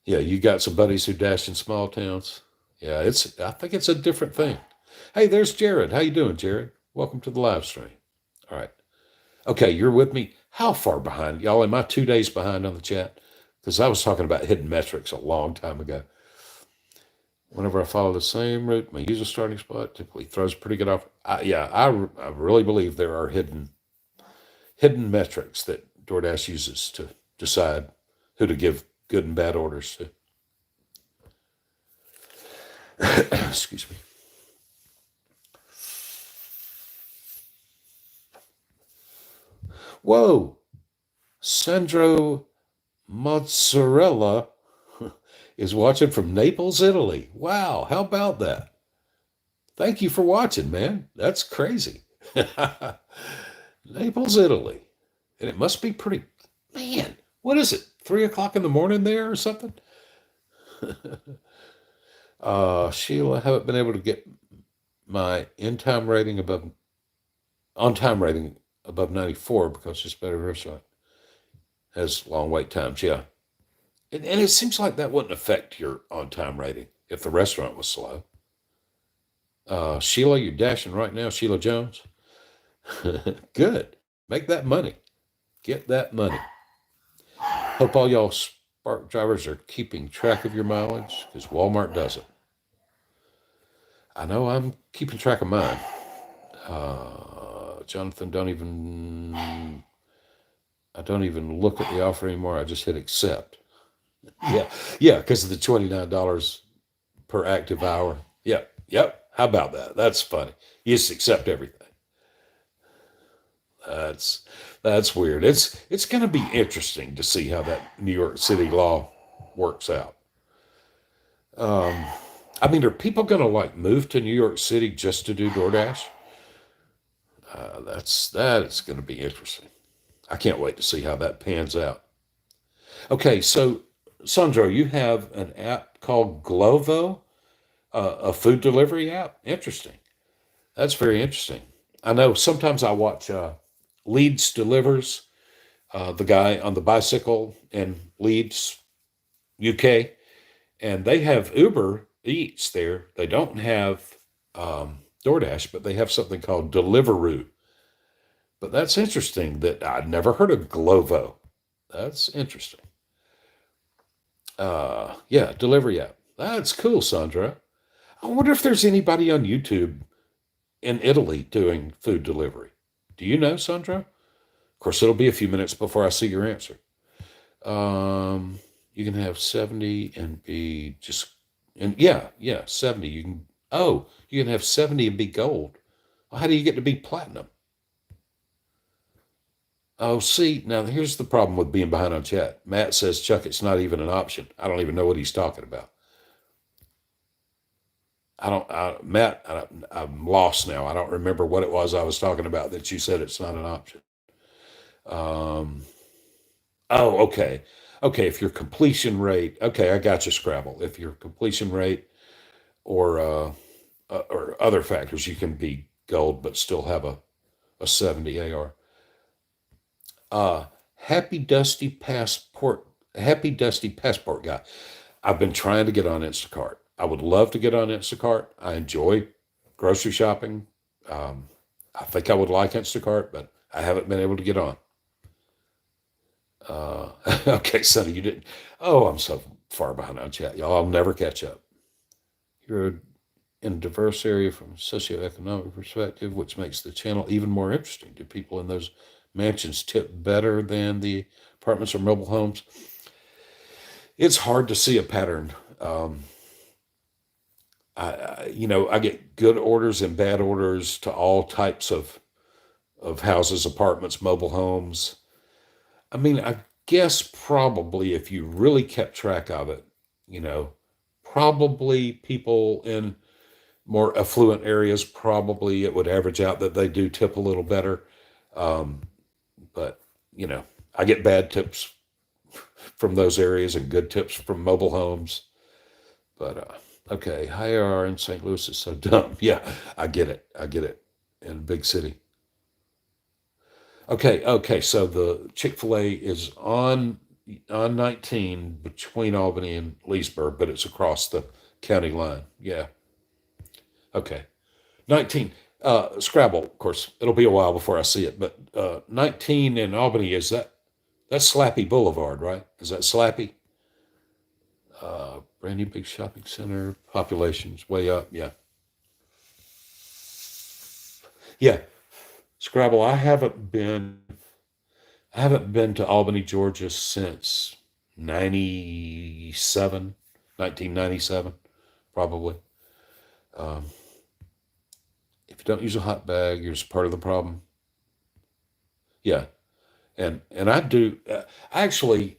Yeah, you got some buddies who dash in small towns. Yeah, I think it's a different thing. Hey, there's Jared. How you doing, Jared? Welcome to the live stream. All right. Okay, you're with me. How far behind? Y'all, am I 2 days behind on the chat? Because I was talking about hidden metrics a long time ago. Whenever I follow the same route, my user starting spot typically throws pretty good off. I really believe there are hidden metrics that DoorDash uses to decide who to give good and bad orders to. Excuse me. Whoa, Sandro Mozzarella is watching from Naples, Italy. Wow, how about that? Thank you for watching, man. That's crazy. Naples, Italy. And it must be pretty, man, what is it? 3 o'clock in the morning there or something? Sheila, I haven't been able to get my on-time rating above 94 because it's better restaurant. Has long wait times, yeah. And it seems like that wouldn't affect your on-time rating if the restaurant was slow. Sheila, you're dashing right now, Sheila Jones. Good. Make that money. Get that money. Hope all y'all Spark drivers are keeping track of your mileage because Walmart doesn't. I know I'm keeping track of mine. Jonathan, I don't even look at the offer anymore. I just hit accept. Yeah, because of the $29 per active hour. Yep. How about that? That's funny. You just accept everything. That's weird. It's going to be interesting to see how that New York City law works out. I mean, are people going to like move to New York City just to do DoorDash? That is going to be interesting. I can't wait to see how that pans out. Okay, so Sandro, you have an app called Glovo, a food delivery app. Interesting. That's very interesting. I know sometimes I watch Leeds Delivers, the guy on the bicycle in Leeds, UK, and they have Uber Eats there. They don't have DoorDash, but they have something called Deliveroo. But that's interesting that I'd never heard of Glovo. That's interesting. Yeah, delivery app. That's cool, Sandra. I wonder if there's anybody on YouTube in Italy doing food delivery. Do you know, Sandra? Of course, it'll be a few minutes before I see your answer. You can have 70 and be just, and yeah, 70. You can Oh, you can have 70 and be gold. Well, how do you get to be platinum? Oh, see, now here's the problem with being behind on chat. Matt says, Chuck, it's not even an option. I don't even know what he's talking about. Matt, I'm lost now. I don't remember what it was I was talking about that you said it's not an option. Um, oh, okay. Okay, if your completion rate, okay, I got you, Scrabble. If your completion rate or or other factors, you can be gold but still have a 70 AR. Uh, happy Dusty Passport, Happy Dusty Passport guy. I've been trying to get on Instacart. I would love to get on Instacart. I enjoy grocery shopping. Um, I think I would like Instacart, but I haven't been able to get on. Uh, okay, Sonny, you didn't. Oh, I'm so far behind on chat, y'all. I'll never catch up. You're in a diverse area from a socioeconomic perspective, which makes the channel even more interesting. Do people in those mansions tip better than the apartments or mobile homes? It's hard to see a pattern. I get good orders and bad orders to all types of houses, apartments, mobile homes. I mean, I guess probably if you really kept track of it, you know, probably people in more affluent areas, probably it would average out that they do tip a little better. Um, but, you know, I get bad tips from those areas and good tips from mobile homes. But, okay, high R in St. Louis is so dumb. Yeah, I get it. I get it. In a big city. Okay. So the Chick-fil-A is on 19 between Albany and Leesburg, but it's across the county line. Yeah. Okay. 19. Scrabble, of course, it'll be a while before I see it, but 19 in Albany, that's Slappy Boulevard, right? Is that Slappy? Brand new big shopping center, population's way up. Yeah. Yeah. Scrabble, I haven't been to Albany, Georgia since 97, 1997, probably. Um, if you don't use a hot bag, you're just part of the problem. Yeah, and I do. Actually,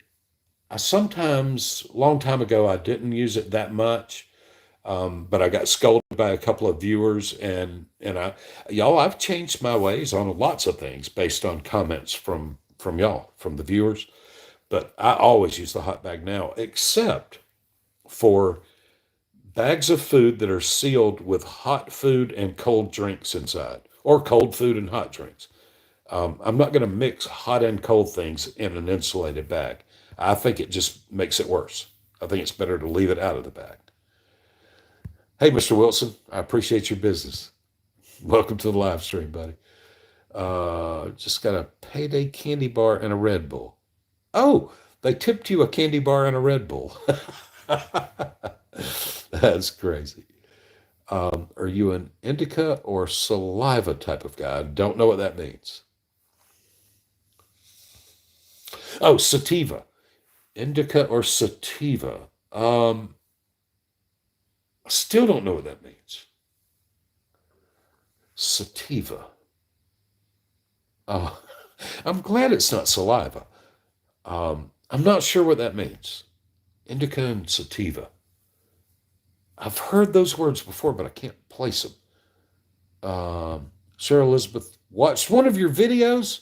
I sometimes, long time ago, I didn't use it that much, but I got scolded by a couple of viewers, and y'all, I've changed my ways on lots of things based on comments from y'all, from the viewers. But I always use the hot bag now, except for bags of food that are sealed with hot food and cold drinks inside, or cold food and hot drinks. I'm not going to mix hot and cold things in an insulated bag. I think it just makes it worse. I think it's better to leave it out of the bag. Hey, Mr. Wilson, I appreciate your business. Welcome to the live stream, buddy. Just got a payday candy bar and a Red Bull. Oh, they tipped you a candy bar and a Red Bull. That's crazy. Are you an indica or saliva type of guy? I don't know what that means. Oh, sativa. Indica or sativa. I still don't know what that means. Sativa. Oh, I'm glad it's not saliva. I'm not sure what that means. Indica and sativa. I've heard those words before, but I can't place them. Sarah Elizabeth watched one of your videos.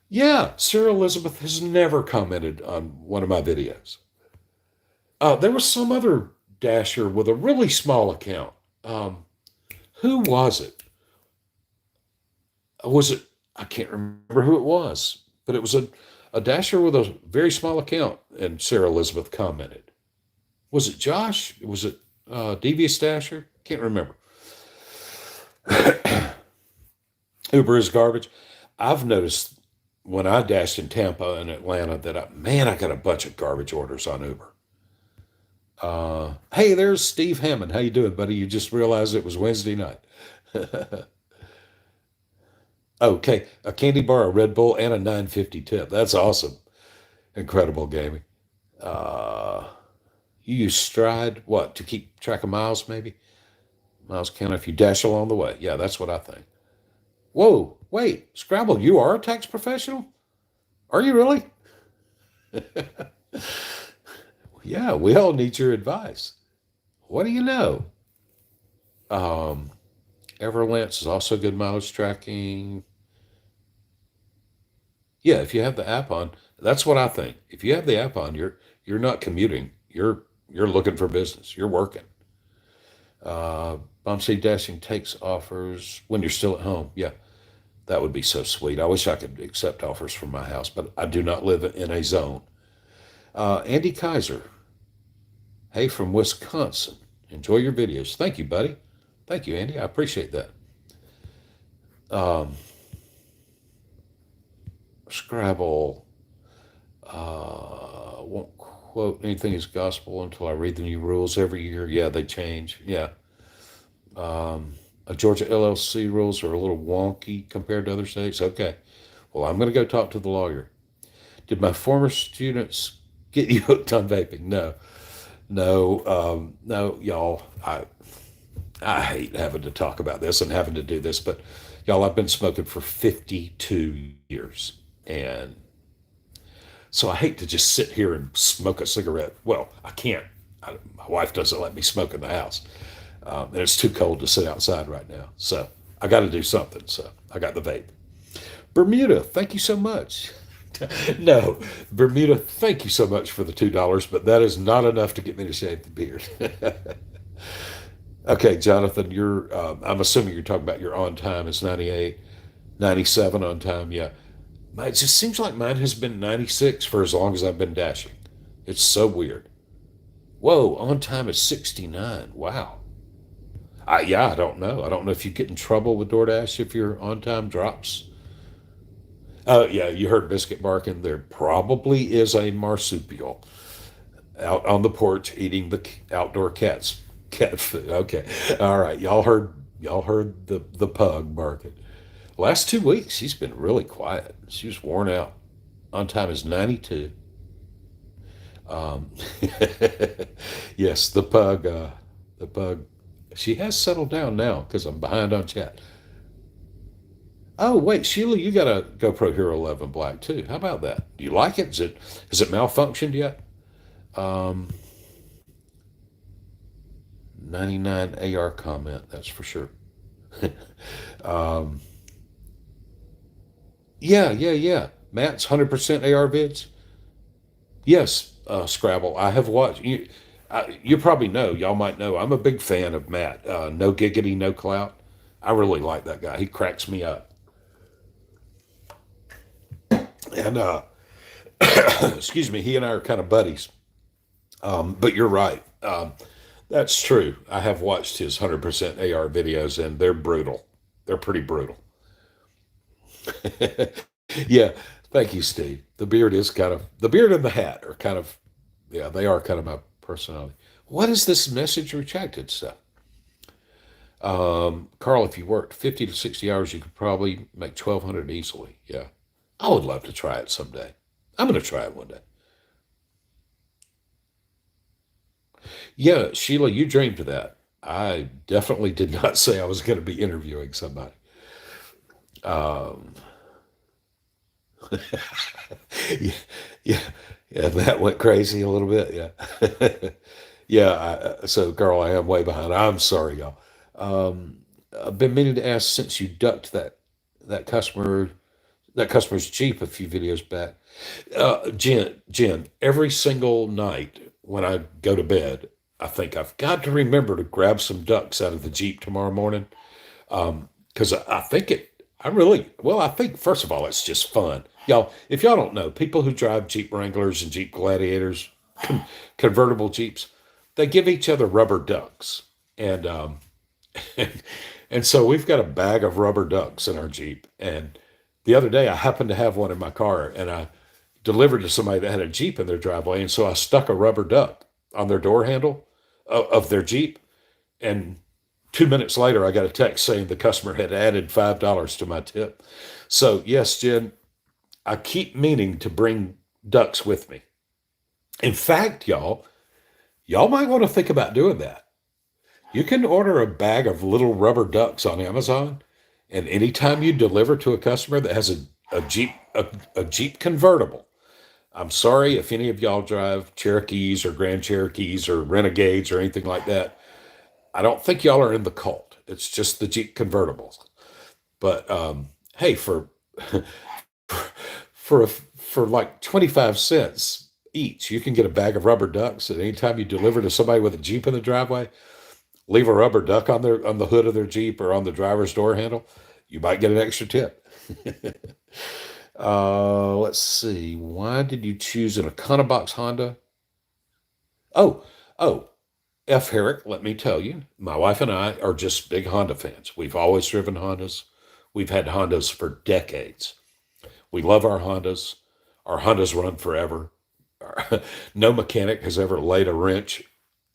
Yeah, Sarah Elizabeth has never commented on one of my videos. There was some other dasher with a really small account. Who was it? Was it? I can't remember who it was, but it was a dasher with a very small account, and Sarah Elizabeth commented. Was it Josh? Was it Devious Dasher? Can't remember. Uber is garbage. I've noticed when I dashed in Tampa and Atlanta that I got a bunch of garbage orders on Uber. Hey, there's Steve Hammond. How you doing, buddy? You just realized it was Wednesday night. Okay, a candy bar, a Red Bull, and a 950 tip. That's awesome. Incredible gaming. Uh, you use Stride, what, to keep track of miles, maybe? Miles count if you dash along the way. Yeah, that's what I think. Whoa, wait, Scrabble, you are a tax professional? Are you really? Yeah, we all need your advice. What do you know? Um, Everlance is also good mileage tracking. Yeah, if you have the app on, that's what I think. If you have the app on, you're not commuting. You're looking for business. You're working. Bump Seed Dashing takes offers when you're still at home. Yeah, that would be so sweet. I wish I could accept offers from my house, but I do not live in a zone. Andy Kaiser, hey from Wisconsin. Enjoy your videos. Thank you, buddy. Thank you, Andy. I appreciate that. Um, Scrabble won't quote anything as gospel until I read the new rules every year. Yeah, they change. Yeah. Georgia LLC rules are a little wonky compared to other states. Okay. Well, I'm going to go talk to the lawyer. Did my former students get you hooked on vaping? No, no, y'all. I hate having to talk about this and having to do this, but y'all, I've been smoking for 52 years, and so I hate to just sit here and smoke a cigarette. Well, I can't. My wife doesn't let me smoke in the house, and it's too cold to sit outside right now. So I got to do something. So I got the vape. Bermuda, thank you so much. No, Bermuda, thank you so much for the $2, but that is not enough to get me to shave the beard. Okay, Jonathan, I'm assuming you're talking about your on time is 98, 97 on time. Yeah. It just seems like mine has been 96 for as long as I've been dashing. It's so weird. Whoa, on time is 69. Wow. Yeah, I don't know. I don't know if you get in trouble with DoorDash if your on time drops. Yeah, you heard Biscuit barking. There probably is a marsupial out on the porch eating the outdoor cat food. Okay, all right. Y'all heard the pug barking. Last 2 weeks, she's been really quiet. She was worn out. On time is 92. Um, yes, the pug. She has settled down now because I'm behind on chat. Oh wait, Sheila, you got a GoPro Hero 11 Black too. How about that? Do you like it? Is it malfunctioned yet? Um, 99 AR comment. That's for sure. um, yeah, yeah, yeah. Matt's 100% AR vids. Yes, Scrabble. I have watched you. You probably know. Y'all might know. I'm a big fan of Matt. No giggity, no clout. I really like that guy. He cracks me up. And excuse me, he and I are kind of buddies. But you're right. That's true. I have watched his 100% AR videos, and they're brutal. They're pretty brutal. Yeah. Thank you, Steve. The beard and the hat are kind of, yeah, they are kind of my personality. What is this message retracted stuff? Carl, if you worked 50 to 60 hours, you could probably make 1,200 easily. Yeah. I would love to try it someday. I'm going to try it one day. Yeah, Sheila, you dreamed of that. I definitely did not say I was going to be interviewing somebody. Um, yeah, yeah, yeah, that went crazy a little bit. Yeah. Yeah. So, Carl, I am way behind. I'm sorry, y'all. Um, I've been meaning to ask since you ducked that customer that customer's Jeep a few videos back. Jen, every single night when I go to bed, I think I've got to remember to grab some ducks out of the Jeep tomorrow morning. Because I think I think, first of all, it's just fun. Y'all, if y'all don't know, people who drive Jeep Wranglers and Jeep Gladiators, convertible Jeeps, they give each other rubber ducks. And, and so we've got a bag of rubber ducks in our Jeep. And the other day I happened to have one in my car and I delivered to somebody that had a Jeep in their driveway. And so I stuck a rubber duck on their door handle of their Jeep. And 2 minutes later, I got a text saying the customer had added $5 to my tip. So, yes, Jen, I keep meaning to bring ducks with me. In fact, y'all might want to think about doing that. You can order a bag of little rubber ducks on Amazon, and anytime you deliver to a customer that has a Jeep convertible. I'm sorry if any of y'all drive Cherokees or Grand Cherokees or Renegades or anything like that. I don't think y'all are in the cult. It's just the Jeep convertibles. But hey, for like 25 cents each, you can get a bag of rubber ducks. And anytime you deliver to somebody with a Jeep in the driveway, leave a rubber duck on the hood of their Jeep or on the driver's door handle, you might get an extra tip. Let's see. Why did you choose an Econobox Honda? Oh, oh, F. Herrick, let me tell you, my wife and I are just big Honda fans. We've always driven Hondas. We've had Hondas for decades. We love our Hondas. Our Hondas run forever. No mechanic has ever laid a wrench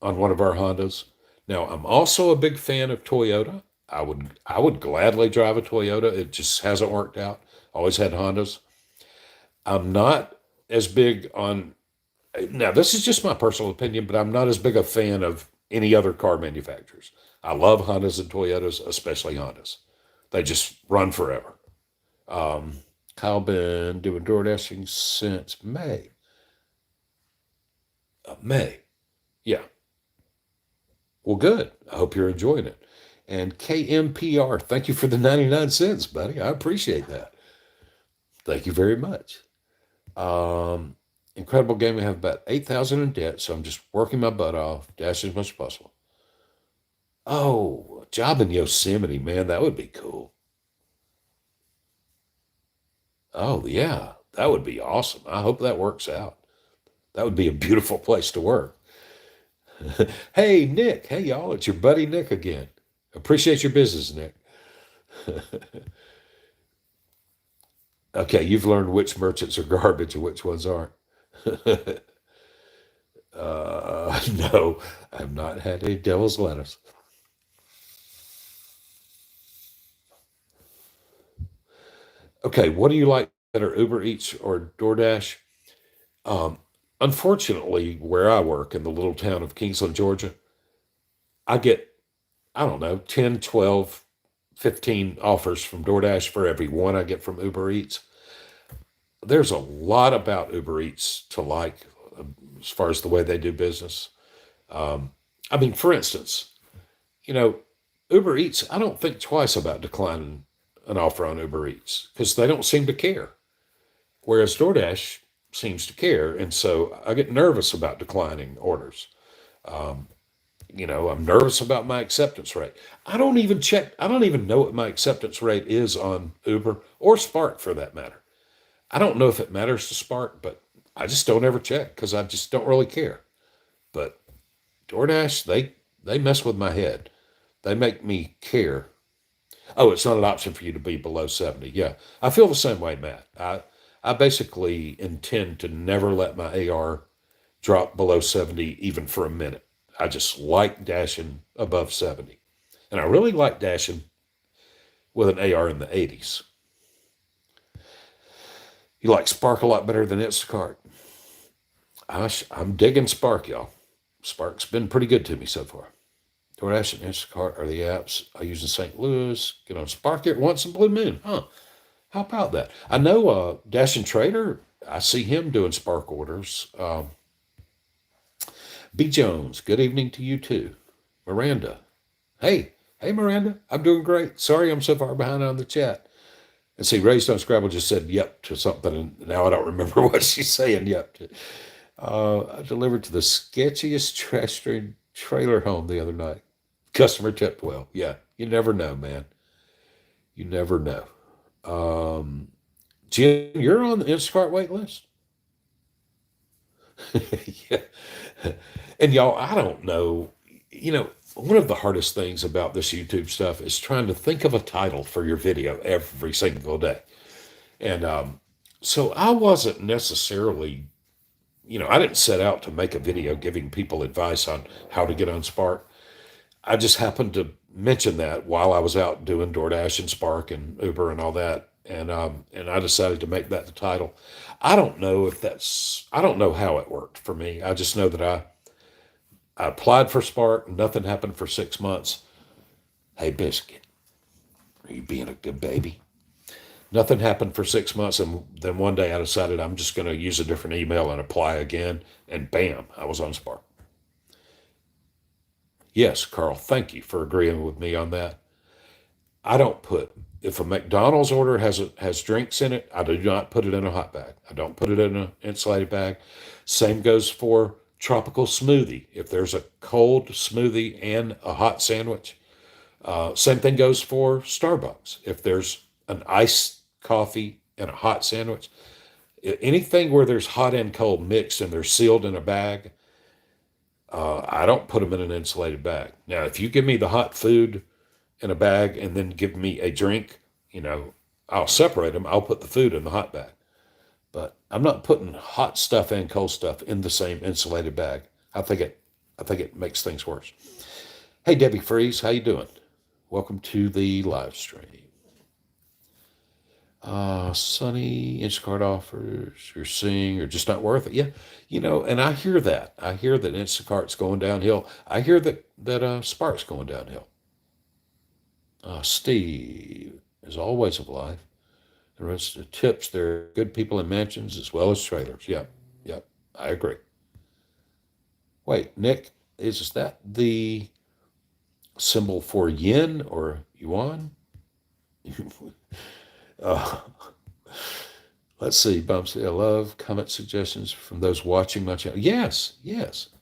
on one of our Hondas. Now, I'm also a big fan of Toyota. I would gladly drive a Toyota. It just hasn't worked out. Always had Hondas. I'm not as big on, now this is just my personal opinion, but I'm not as big a fan of any other car manufacturers. I love Hondas and Toyotas, especially Hondas. They just run forever. Um, Kyle been doing door dashing since May. May. Yeah. Well, good. I hope you're enjoying it. And KMPR, thank you for the 99 cents, buddy. I appreciate that. Thank you very much. Um, Incredible game. I have about 8,000 in debt, so I'm just working my butt off, dash as much as possible. Oh, a job in Yosemite, man, that would be cool. Oh, yeah, that would be awesome. I hope that works out. That would be a beautiful place to work. Hey, Nick. Hey, y'all. It's your buddy Nick again. Appreciate your business, Nick. Okay, you've learned which merchants are garbage and which ones aren't. No, I've not had any devil's lettuce. Okay, what do you like better, Uber Eats or DoorDash? Um, Unfortunately, where I work in the little town of Kingsland, Georgia, I get, I don't know, 10, 12, 15 offers from DoorDash for every one I get from Uber Eats. There's a lot about Uber Eats to like as far as the way they do business. Um, I mean, for instance, you know, Uber Eats, I don't think twice about declining an offer on Uber Eats because they don't seem to care. Whereas DoorDash seems to care. And so I get nervous about declining orders. Um, I'm nervous about my acceptance rate. I don't even know what my acceptance rate is on Uber or Spark for that matter. I don't know if it matters to Spark, but I just don't ever check because I just don't really care. But DoorDash, they mess with my head. They make me care. Oh, it's not an option for you to be below 70. Yeah, I feel the same way, Matt. I basically intend to never let my AR drop below 70 even for a minute. I just like dashing above 70. And I really like dashing with an AR in the 80s. You like Spark a lot better than Instacart. I'm digging Spark, y'all. Spark's been pretty good to me so far. DoorDash and Instacart are the apps I use in St. Louis. Get on Spark here once in Blue Moon. Huh. How about that? I know Dash and Trader, I see him doing Spark orders. B. Jones, good evening to you too. Miranda, hey, Miranda, I'm doing great. Sorry I'm so far behind on the chat. And see, Raised on Scrabble just said yep to something, and now I don't remember what she's saying yep to. I delivered to the sketchiest trailer home the other night. Customer tipped well. Yeah, you never know, man. You never know. Um, Jim, you're on the Instacart wait list. Yeah. And y'all, I don't know. One of the hardest things about this YouTube stuff is trying to think of a title for your video every single day. And so I wasn't necessarily, I didn't set out to make a video giving people advice on how to get on Spark. I just happened to mention that while I was out doing DoorDash and Spark and Uber and all that, and I decided to make that the title. I don't know how it worked for me. I just know that I applied for Spark. Nothing happened for 6 months. Hey, Biscuit, are you being a good baby? Nothing happened for 6 months. And then one day I decided I'm just going to use a different email and apply again. And bam, I was on Spark. Yes, Carl, thank you for agreeing with me on that. I don't put, if a McDonald's order has drinks in it, I do not put it in a hot bag. I don't put it in an insulated bag. Same goes for tropical smoothie. If there's a cold smoothie and a hot sandwich, same thing goes for Starbucks. If there's an iced coffee and a hot sandwich, anything where there's hot and cold mixed and they're sealed in a bag, I don't put them in an insulated bag. Now, if you give me the hot food in a bag and then give me a drink, I'll separate them. I'll put the food in the hot bag. But I'm not putting hot stuff and cold stuff in the same insulated bag. I think it makes things worse. Hey, Debbie Freeze, how you doing? Welcome to the live stream. Sunny, Instacart offers you're seeing are just not worth it. Yeah, and I hear that. I hear that Instacart's going downhill. I hear that Spark's going downhill. Steve is always of life. The rest of the tips, they're good people in mansions as well as trailers. Yep, I agree. Wait, Nick, is that the symbol for yen or yuan? uh, let's see, Bumps. I love comment suggestions from those watching my channel. Yes,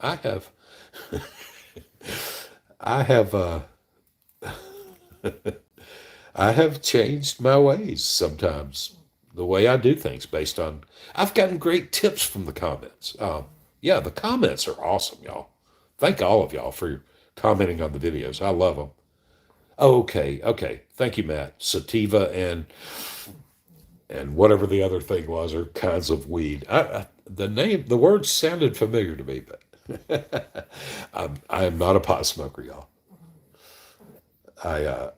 I have. I have. I have changed my ways sometimes, the way I do things based on. I've gotten great tips from the comments. Yeah, the comments are awesome, y'all. Thank all of y'all for commenting on the videos. I love them. Oh, okay. Thank you, Matt. Sativa and whatever the other thing was are kinds of weed. The word sounded familiar to me, but I am not a pot smoker, y'all. I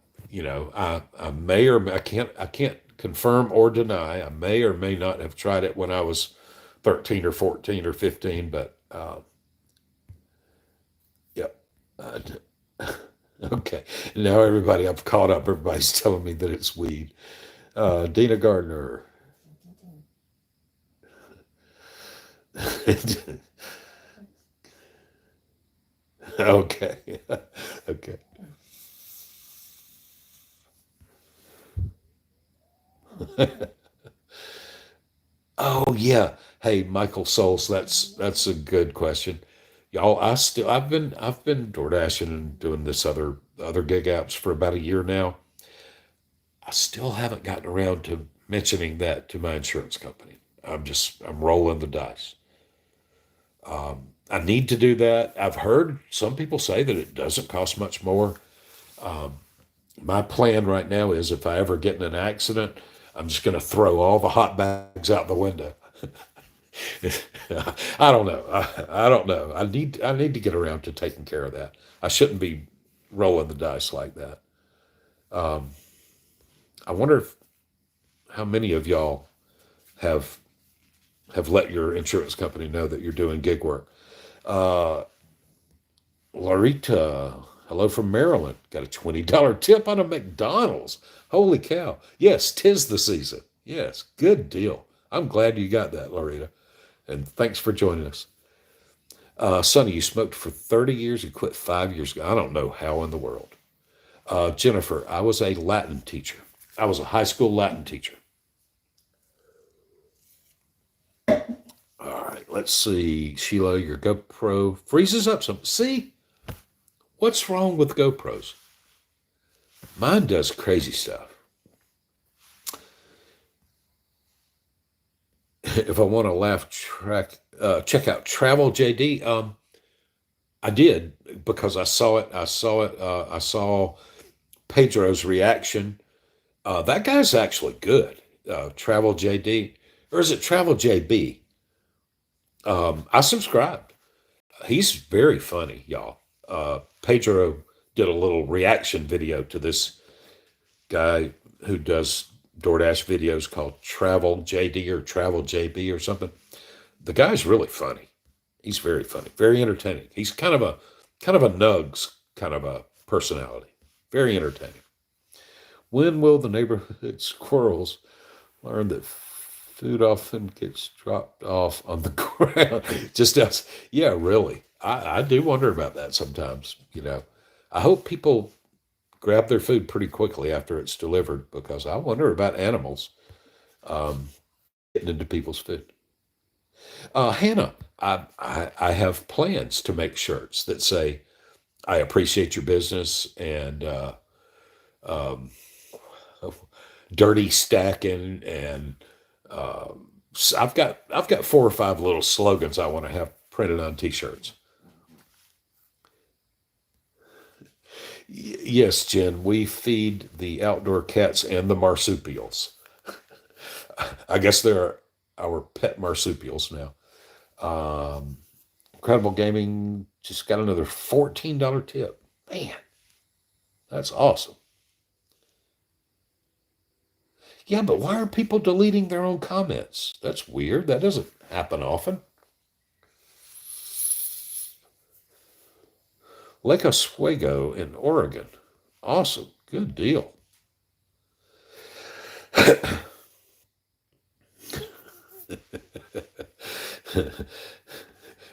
may or may, I can't confirm or deny. I may or may not have tried it when I was 13 or 14 or 15, but yep. Okay. Now everybody, I've caught up. Everybody's telling me that it's weed. Dina Gardner. Okay. Okay. Oh yeah. Hey, Michael Souls, that's a good question. Y'all, I've been DoorDashing and doing this other gig apps for about a year now. I still haven't gotten around to mentioning that to my insurance company. I'm rolling the dice. I need to do that. I've heard some people say that it doesn't cost much more. My plan right now is if I ever get in an accident, I'm just going to throw all the hot bags out the window. I don't know. I don't know. I need to get around to taking care of that. I shouldn't be rolling the dice like that. I wonder how many of y'all have let your insurance company know that you're doing gig work. Uh, Larita, hello from Maryland. Got a $20 tip on a McDonald's. Holy cow. Yes, 'tis the season. Yes, good deal. I'm glad you got that, Larita. And thanks for joining us. Sonny, you smoked for 30 years. You quit 5 years ago. I don't know how in the world. Jennifer, I was a Latin teacher. I was a high school Latin teacher. All right, let's see. Sheila, your GoPro freezes up some. See, what's wrong with GoPros? Mine does crazy stuff. If I want to check out Travel JD. I did because I saw it. I saw Pedro's reaction. That guy's actually good. Travel JD, or is it Travel JB? I subscribed. He's very funny, y'all. Pedro did a little reaction video to this guy who does DoorDash videos called Travel JD or Travel JB or something. The guy's really funny. He's very funny, very entertaining. He's kind of a nugs kind of a personality. Very entertaining. When will the neighborhood squirrels learn that food often gets dropped off on the ground? Just us. Yeah, really. I do wonder about that sometimes. I hope people grab their food pretty quickly after it's delivered because I wonder about animals getting into people's food. Hannah, I have plans to make shirts that say, I appreciate your business and um, dirty stacking and I've got 4 or 5 little slogans I want to have printed on t-shirts. Yes, Jen, we feed the outdoor cats and the marsupials. I guess they're our pet marsupials now. Um, Incredible Gaming just got another $14 tip. Man, that's awesome. Yeah, but why are people deleting their own comments? That's weird. That doesn't happen often. Lake Oswego in Oregon. Awesome. Good deal.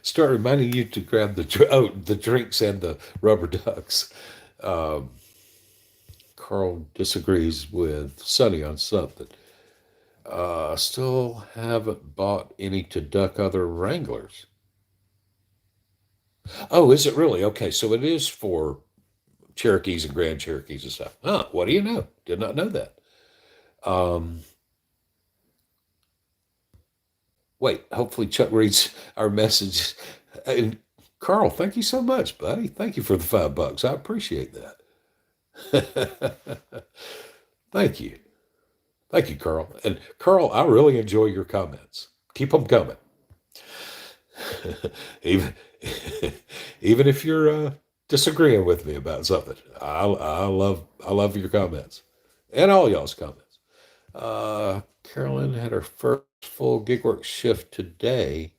Start reminding you to grab the drinks and the rubber ducks. Um, Carl disagrees with Sonny on something. Still haven't bought any to duck other Wranglers. Oh, is it really? Okay, so it is for Cherokees and Grand Cherokees and stuff. Huh, what do you know? Did not know that. Um, Wait, hopefully Chuck reads our message. And Carl, thank you so much, buddy. Thank you for the $5. I appreciate that. Thank you. Thank you, Carl. And Carl, I really enjoy your comments. Keep them coming. even even if you're disagreeing with me about something, I love your comments and all y'all's comments. Carolyn had her first full gig work shift today.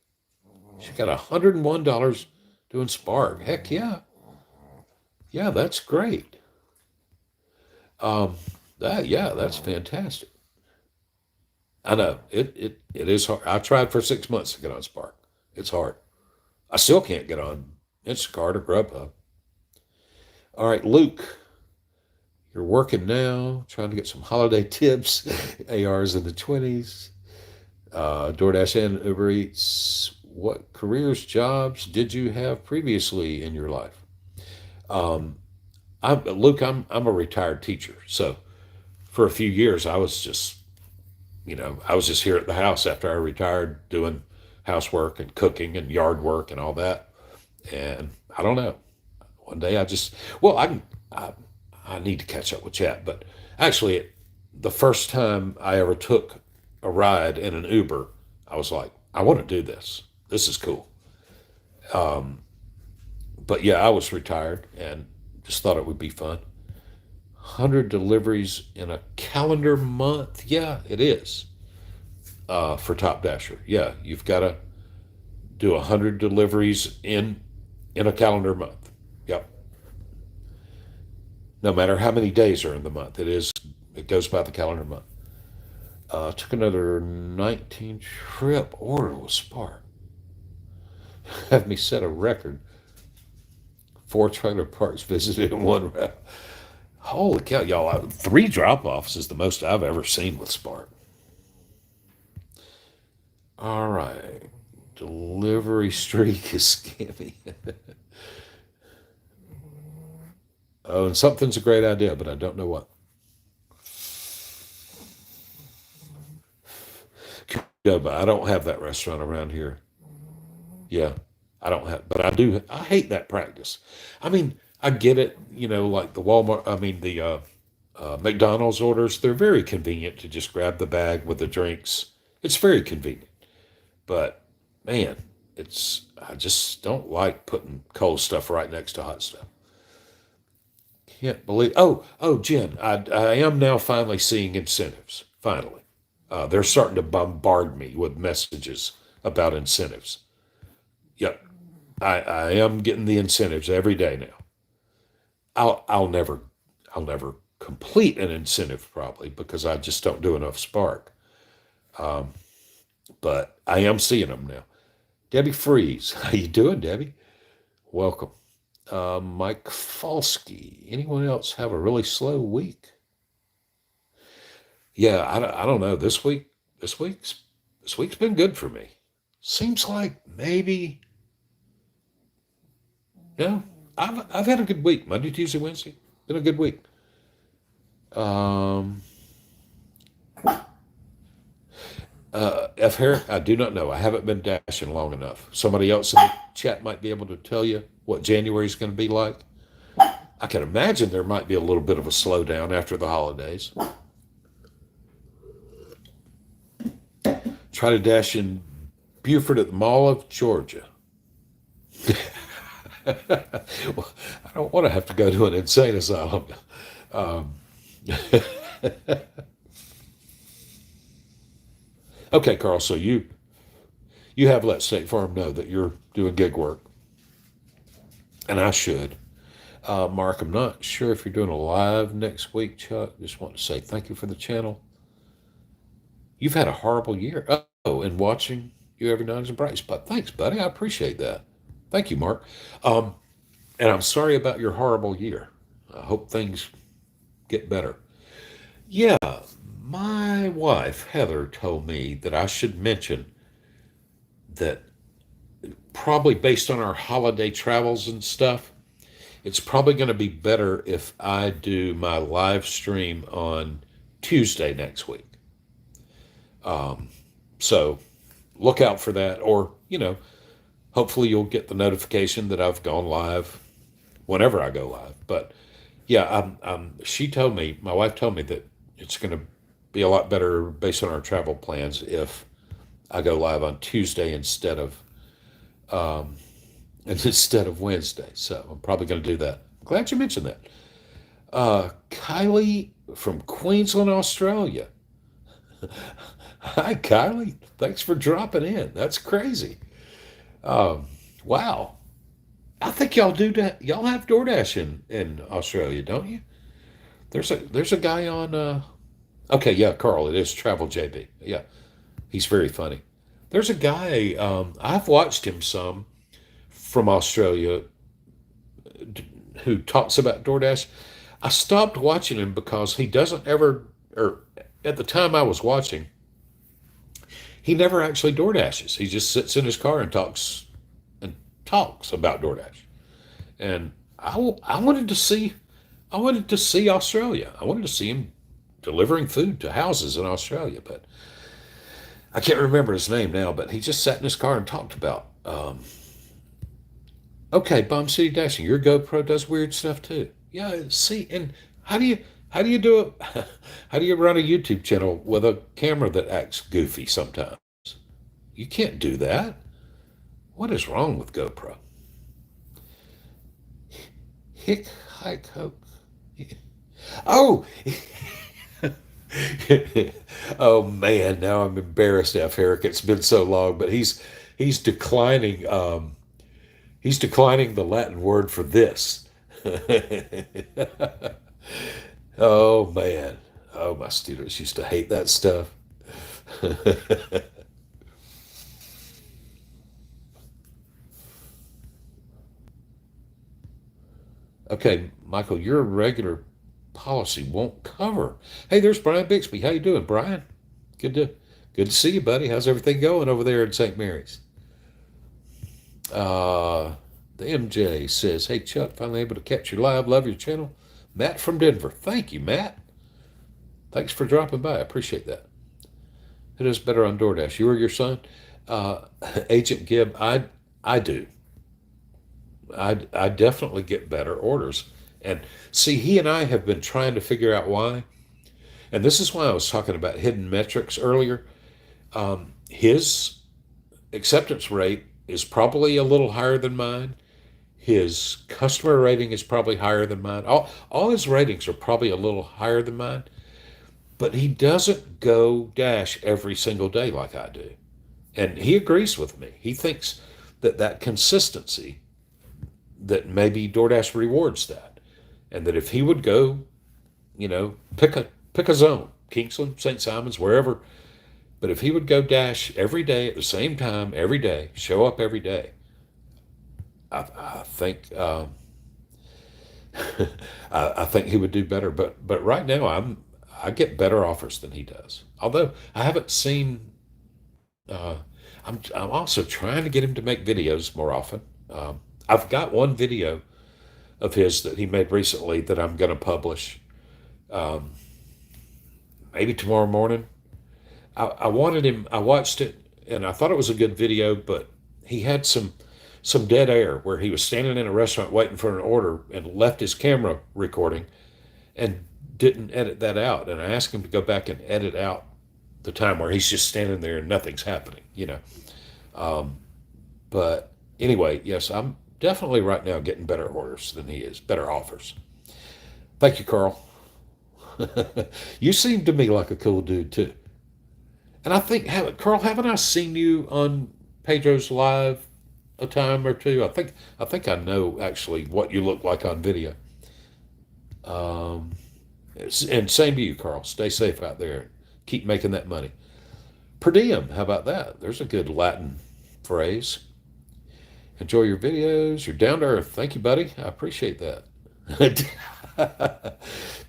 She got $101 doing Spark. Heck yeah, yeah, that's great. Um, that's fantastic. I know it is hard. I tried for 6 months to get on Spark. It's hard. I still can't get on Instacart or Grubhub. All right, Luke, you're working now, trying to get some holiday tips. ARs in the 20s. DoorDash and Uber Eats. What careers, jobs did you have previously in your life? Um, Luke, I'm a retired teacher, so for a few years I was just here at the house after I retired doing housework and cooking and yard work and all that. And I don't know. One day well, I need to catch up with chat, but actually, the first time I ever took a ride in an Uber, I was like, I want to do this. This is cool. Um, but yeah, I was retired and just thought it would be fun. 100 deliveries in a calendar month. Yeah, it is for Top Dasher. Yeah, you've got to do 100 deliveries in a calendar month. Yep. No matter how many days are in the month, it goes by the calendar month. Took another 19 trip order with Spark. Have me set a record. 4 trailer parks visited in one route. Holy cow, y'all! 3 drop-offs is the most I've ever seen with Spark. All right, delivery streak is scammy. Oh, and something's a great idea, but I don't know what. Yeah, but I don't have that restaurant around here. Yeah, I don't have, but I do. I hate that practice. I mean, I get it. Like the Walmart. I mean, the McDonald's orders. They're very convenient to just grab the bag with the drinks. It's very convenient. But man, I just don't like putting cold stuff right next to hot stuff. Can't believe. Oh, Jen, I am now finally seeing incentives. Finally, they're starting to bombard me with messages about incentives. Yep. I am getting the incentives every day now. I'll never complete an incentive probably because I just don't do enough Spark. Um, but I am seeing them now. Debbie Freeze, how you doing, Debbie? Welcome. Mike Falsky. Anyone else have a really slow week? Yeah, I don't know. This week's this week's been good for me. Seems like maybe no. I've had a good week. Monday, Tuesday, Wednesday. Been a good week. Um, F. Herrick, I do not know. I haven't been dashing long enough. Somebody else in the chat might be able to tell you what January is going to be like. I can imagine there might be a little bit of a slowdown after the holidays. Try to dash in Buford at the Mall of Georgia. Well, I don't want to have to go to an insane asylum. Um, okay, Carl. So you have let State Farm know that you're doing gig work, and I should. Mark, I'm not sure if you're doing a live next week, Chuck. Just want to say thank you for the channel. You've had a horrible year. Oh, and watching you every night is a bright spot. Thanks, buddy. I appreciate that. Thank you, Mark. Um, and I'm sorry about your horrible year. I hope things get better. Yeah, my wife, Heather, told me that I should mention that probably based on our holiday travels and stuff, it's probably going to be better if I do my live stream on Tuesday next week. Um, so look out for that, or, hopefully you'll get the notification that I've gone live whenever I go live. But yeah, she told me, my wife told me that it's going to be a lot better based on our travel plans if I go live on Tuesday um, instead of Wednesday. So I'm probably going to do that. Glad you mentioned that. Kylie from Queensland, Australia. Hi, Kylie. Thanks for dropping in. That's crazy. Um, wow. I think y'all do that. Y'all have DoorDash in Australia, don't you? There's a guy on. Okay, yeah, Carl. It is Travel JB. Yeah, he's very funny. There's a guy. I've watched him some from Australia who talks about DoorDash. I stopped watching him because he doesn't ever, or at the time I was watching, he never actually DoorDashes. He just sits in his car and talks about DoorDash. And I wanted to see Australia. I wanted to see him delivering food to houses in Australia, but I can't remember his name now. But he just sat in his car and talked about. Okay, Bomb City Dashing, your GoPro does weird stuff too. Yeah, see, and how do you do it? How do you run a YouTube channel with a camera that acts goofy sometimes? You can't do that. What is wrong with GoPro? Hick hike hope. Oh, oh man! Now I'm embarrassed, F. Herrick. It's been so long, but he's declining. He's declining the Latin word for this. Oh man! Oh, my students used to hate that stuff. Okay, Michael, your regular policy won't cover. Hey, there's Brian Bixby. How you doing, Brian? Good to good to see you, buddy. How's everything going over there in St. Mary's? Uh, the MJ says, "Hey Chuck, finally able to catch you live. Love your channel." Matt from Denver. Thank you, Matt. Thanks for dropping by. I appreciate that. Who does better on DoorDash? You or your son? Uh, Agent Gibb, I do. I definitely get better orders. And see, he and I have been trying to figure out why. And this is why I was talking about hidden metrics earlier. His acceptance rate is probably a little higher than mine. His customer rating is probably higher than mine. All his ratings are probably a little higher than mine, but he doesn't go dash every single day like I do. And he agrees with me. He thinks that consistency, that maybe DoorDash rewards that, and that if he would go, pick a zone, Kingsland, St. Simons, wherever, but if he would go dash every day at the same time, every day, show up every day, I think I think he would do better. But right now I get better offers than he does. Although I haven't seen. Uh, I'm also trying to get him to make videos more often. I've got one video of his that he made recently that I'm going to publish, um, maybe tomorrow morning. I wanted him. I watched it and I thought it was a good video, but he had some dead air where he was standing in a restaurant waiting for an order and left his camera recording and didn't edit that out. And I asked him to go back and edit out the time where he's just standing there and nothing's happening. Um, but anyway, yes, I'm definitely right now getting better orders than he is, better offers. Thank you, Carl. You seem to me like a cool dude too. And I think, Carl, haven't I seen you on Pedro's live a time or two? I think I know actually what you look like on video. Um, and same to you, Carl. Stay safe out there. Keep making that money. Per diem, how about that? There's a good Latin phrase. Enjoy your videos. You're down to earth. Thank you, buddy. I appreciate that.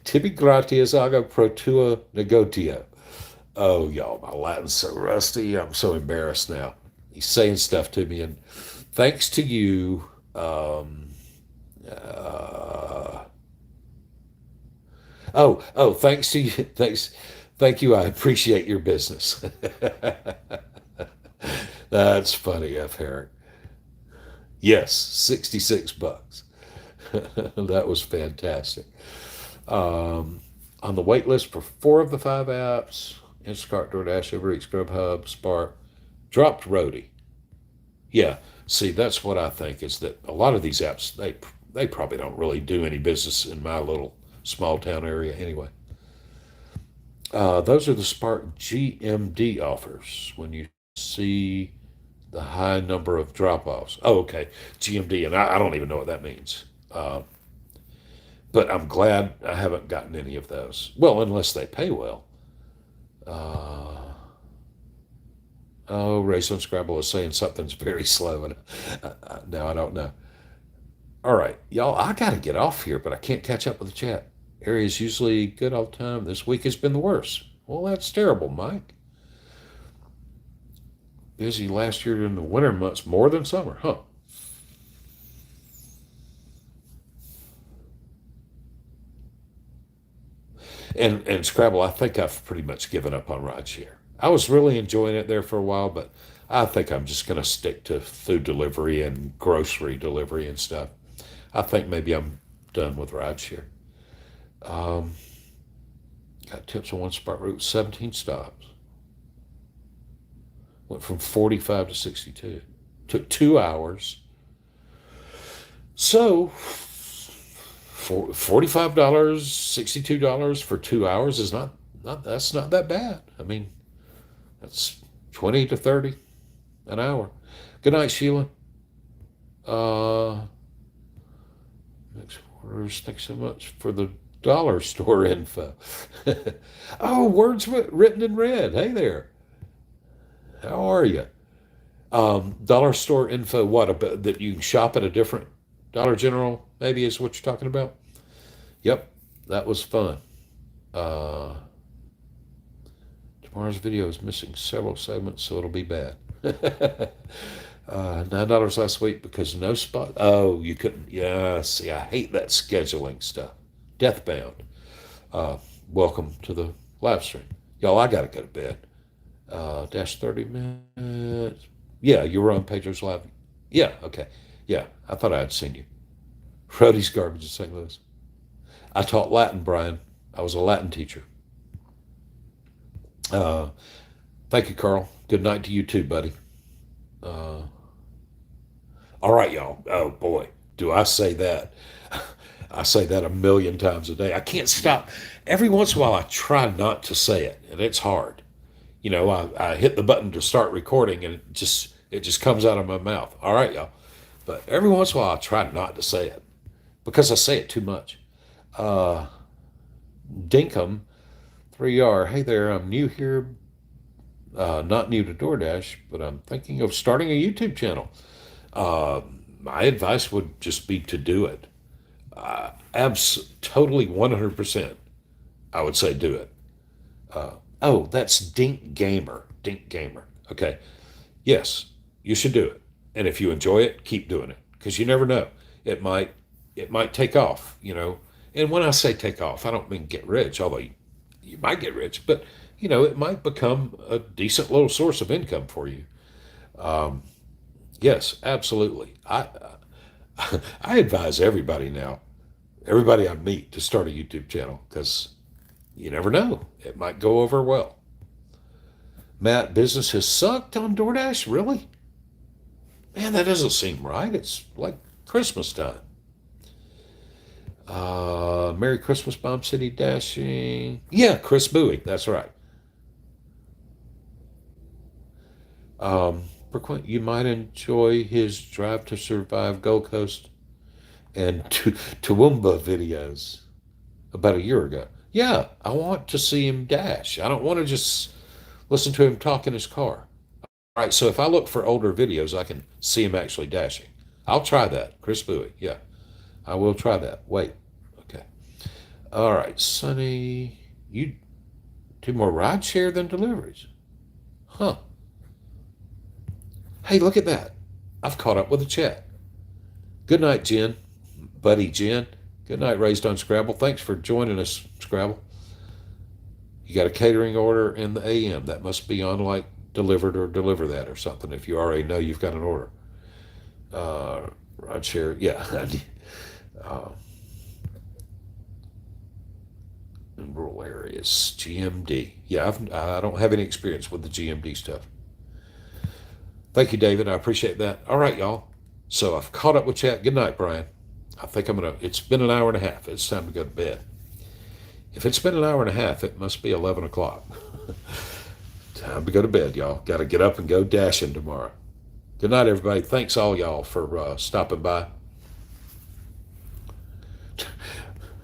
Tibi gratias aga pro tua negotio. Oh, y'all, my Latin's so rusty. I'm so embarrassed now. He's saying stuff to me, and thanks to you. Uh, thanks to you. Thank you. I appreciate your business. That's funny, F. Herrick. Yes, $66. That was fantastic. Um, on the wait list for four of the five apps, Instacart, DoorDash, Uber Eats, Grubhub, Spark, dropped Roadie. Yeah, see, that's what I think is that a lot of these apps, they probably don't really do any business in my little small town area anyway. Those are the Spark GMD offers when you see the high number of drop offs. Oh, okay. GMD, and I don't even know what that means. But I'm glad I haven't gotten any of those. Well, unless they pay well. Uh, Rayson Scrabble is saying something's very slow, and now I don't know. All right, y'all, I got to get off here, but I can't catch up with the chat. Area's usually good all the time. This week has been the worst. Well, that's terrible, Mike. Busy last year in the winter months more than summer, huh? And Scrabble, I think I've pretty much given up on rideshare. I was really enjoying it there for a while, but I think I'm just going to stick to food delivery and grocery delivery and stuff. I think maybe I'm done with rideshare. Um, got tips on one spot route, 17 stops. Went from 45 to 62. Took 2 hours. So, $45, $62 for 2 hours is not that's not that bad. I mean, that's 20 to 30 an hour. Good night, Sheila. Uh, Next orders. Thanks so much for the dollar store info. Oh, words written in red. Hey there. How are you? Dollar store info. What about that? You can shop at a different Dollar General. Maybe is what you're talking about. Yep, that was fun. Uh, Tomorrow's video is missing several segments, so it'll be bad. $9 last week because no spot. Oh, you couldn't. Yeah, see, I hate that scheduling stuff. Deathbound. Uh, Welcome to the live stream. Y'all, I got to go to bed. Dash 30 minutes. Yeah, you were on Pedro's live. Yeah, okay. Yeah, I thought I had seen you. Rhodey's Garbage in St. Louis. I taught Latin, Brian. I was a Latin teacher. Uh, Thank you, Carl. Good night to you too, buddy. Uh, all right, y'all. Oh boy, do I say that? I say that a million times a day. I can't stop. Every once in a while, I try not to say it, and it's hard. I hit the button to start recording, and it just It just comes out of my mouth. All right, y'all. But every once in a while, I try not to say it because I say it too much. Uh, Dinkum, 3R. Hey there, I'm new here. Not new to DoorDash, but I'm thinking of starting a YouTube channel. Uh, my advice would just be to do it. Totally 100%. I would say do it. Oh, that's Dink Gamer. Dink Gamer. Okay. Yes, you should do it. And if you enjoy it, keep doing it because you never know. It might it might take off, you know. And when I say take off, I don't mean get rich, although you might get rich, but you know, it might become a decent little source of income for you. Um, yes, absolutely. I advise everybody now, everybody I meet, to start a YouTube channel because you never know. It might go over well. Matt, business has sucked on DoorDash? Really? Man, that doesn't seem right. It's like Christmas time. Merry Christmas, Bomb City Dashing. Yeah, Chris Bowie. That's right. You might enjoy his Drive to Survive Gold Coast and Toowoomba videos about a year ago. Yeah, I want to see him dash. I don't want to just listen to him talk in his car. All right, so if I look for older videos, I can see him actually dashing. I'll try that. Chris Bowie. Yeah, I will try that. Wait. Okay. All right, Sonny. You do more ride share than deliveries. Huh. Hey, look at that. I've caught up with the chat. Good night, Jen. Buddy Jen. Good night, Raised on Scrabble. Thanks for joining us, Scrabble. You got a catering order in the AM. That must be on like delivered or deliver that or something if you already know you've got an order. Ride share, yeah. uh, in rural areas, GMD. Yeah, I don't have any experience with the GMD stuff. Thank you, David. I appreciate that. All right, y'all. So I've caught up with chat. Good night, Brian. I think it's been an hour and a half. It's time to go to bed. If it's been an hour and a half, it must be 11 o'clock. Time to go to bed, y'all. Got to get up and go dashing tomorrow. Good night, everybody. Thanks all y'all for stopping by.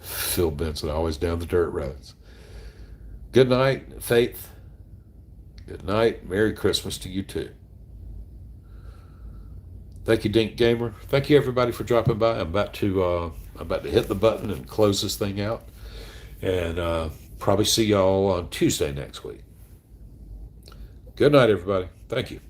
Phil Benson, always down the dirt roads. Good night, Faith. Good night. Merry Christmas to you too. Thank you, Dink Gamer. Thank you, everybody, for dropping by. I'm about to hit the button and close this thing out, and probably see y'all on Tuesday next week. Good night, everybody. Thank you.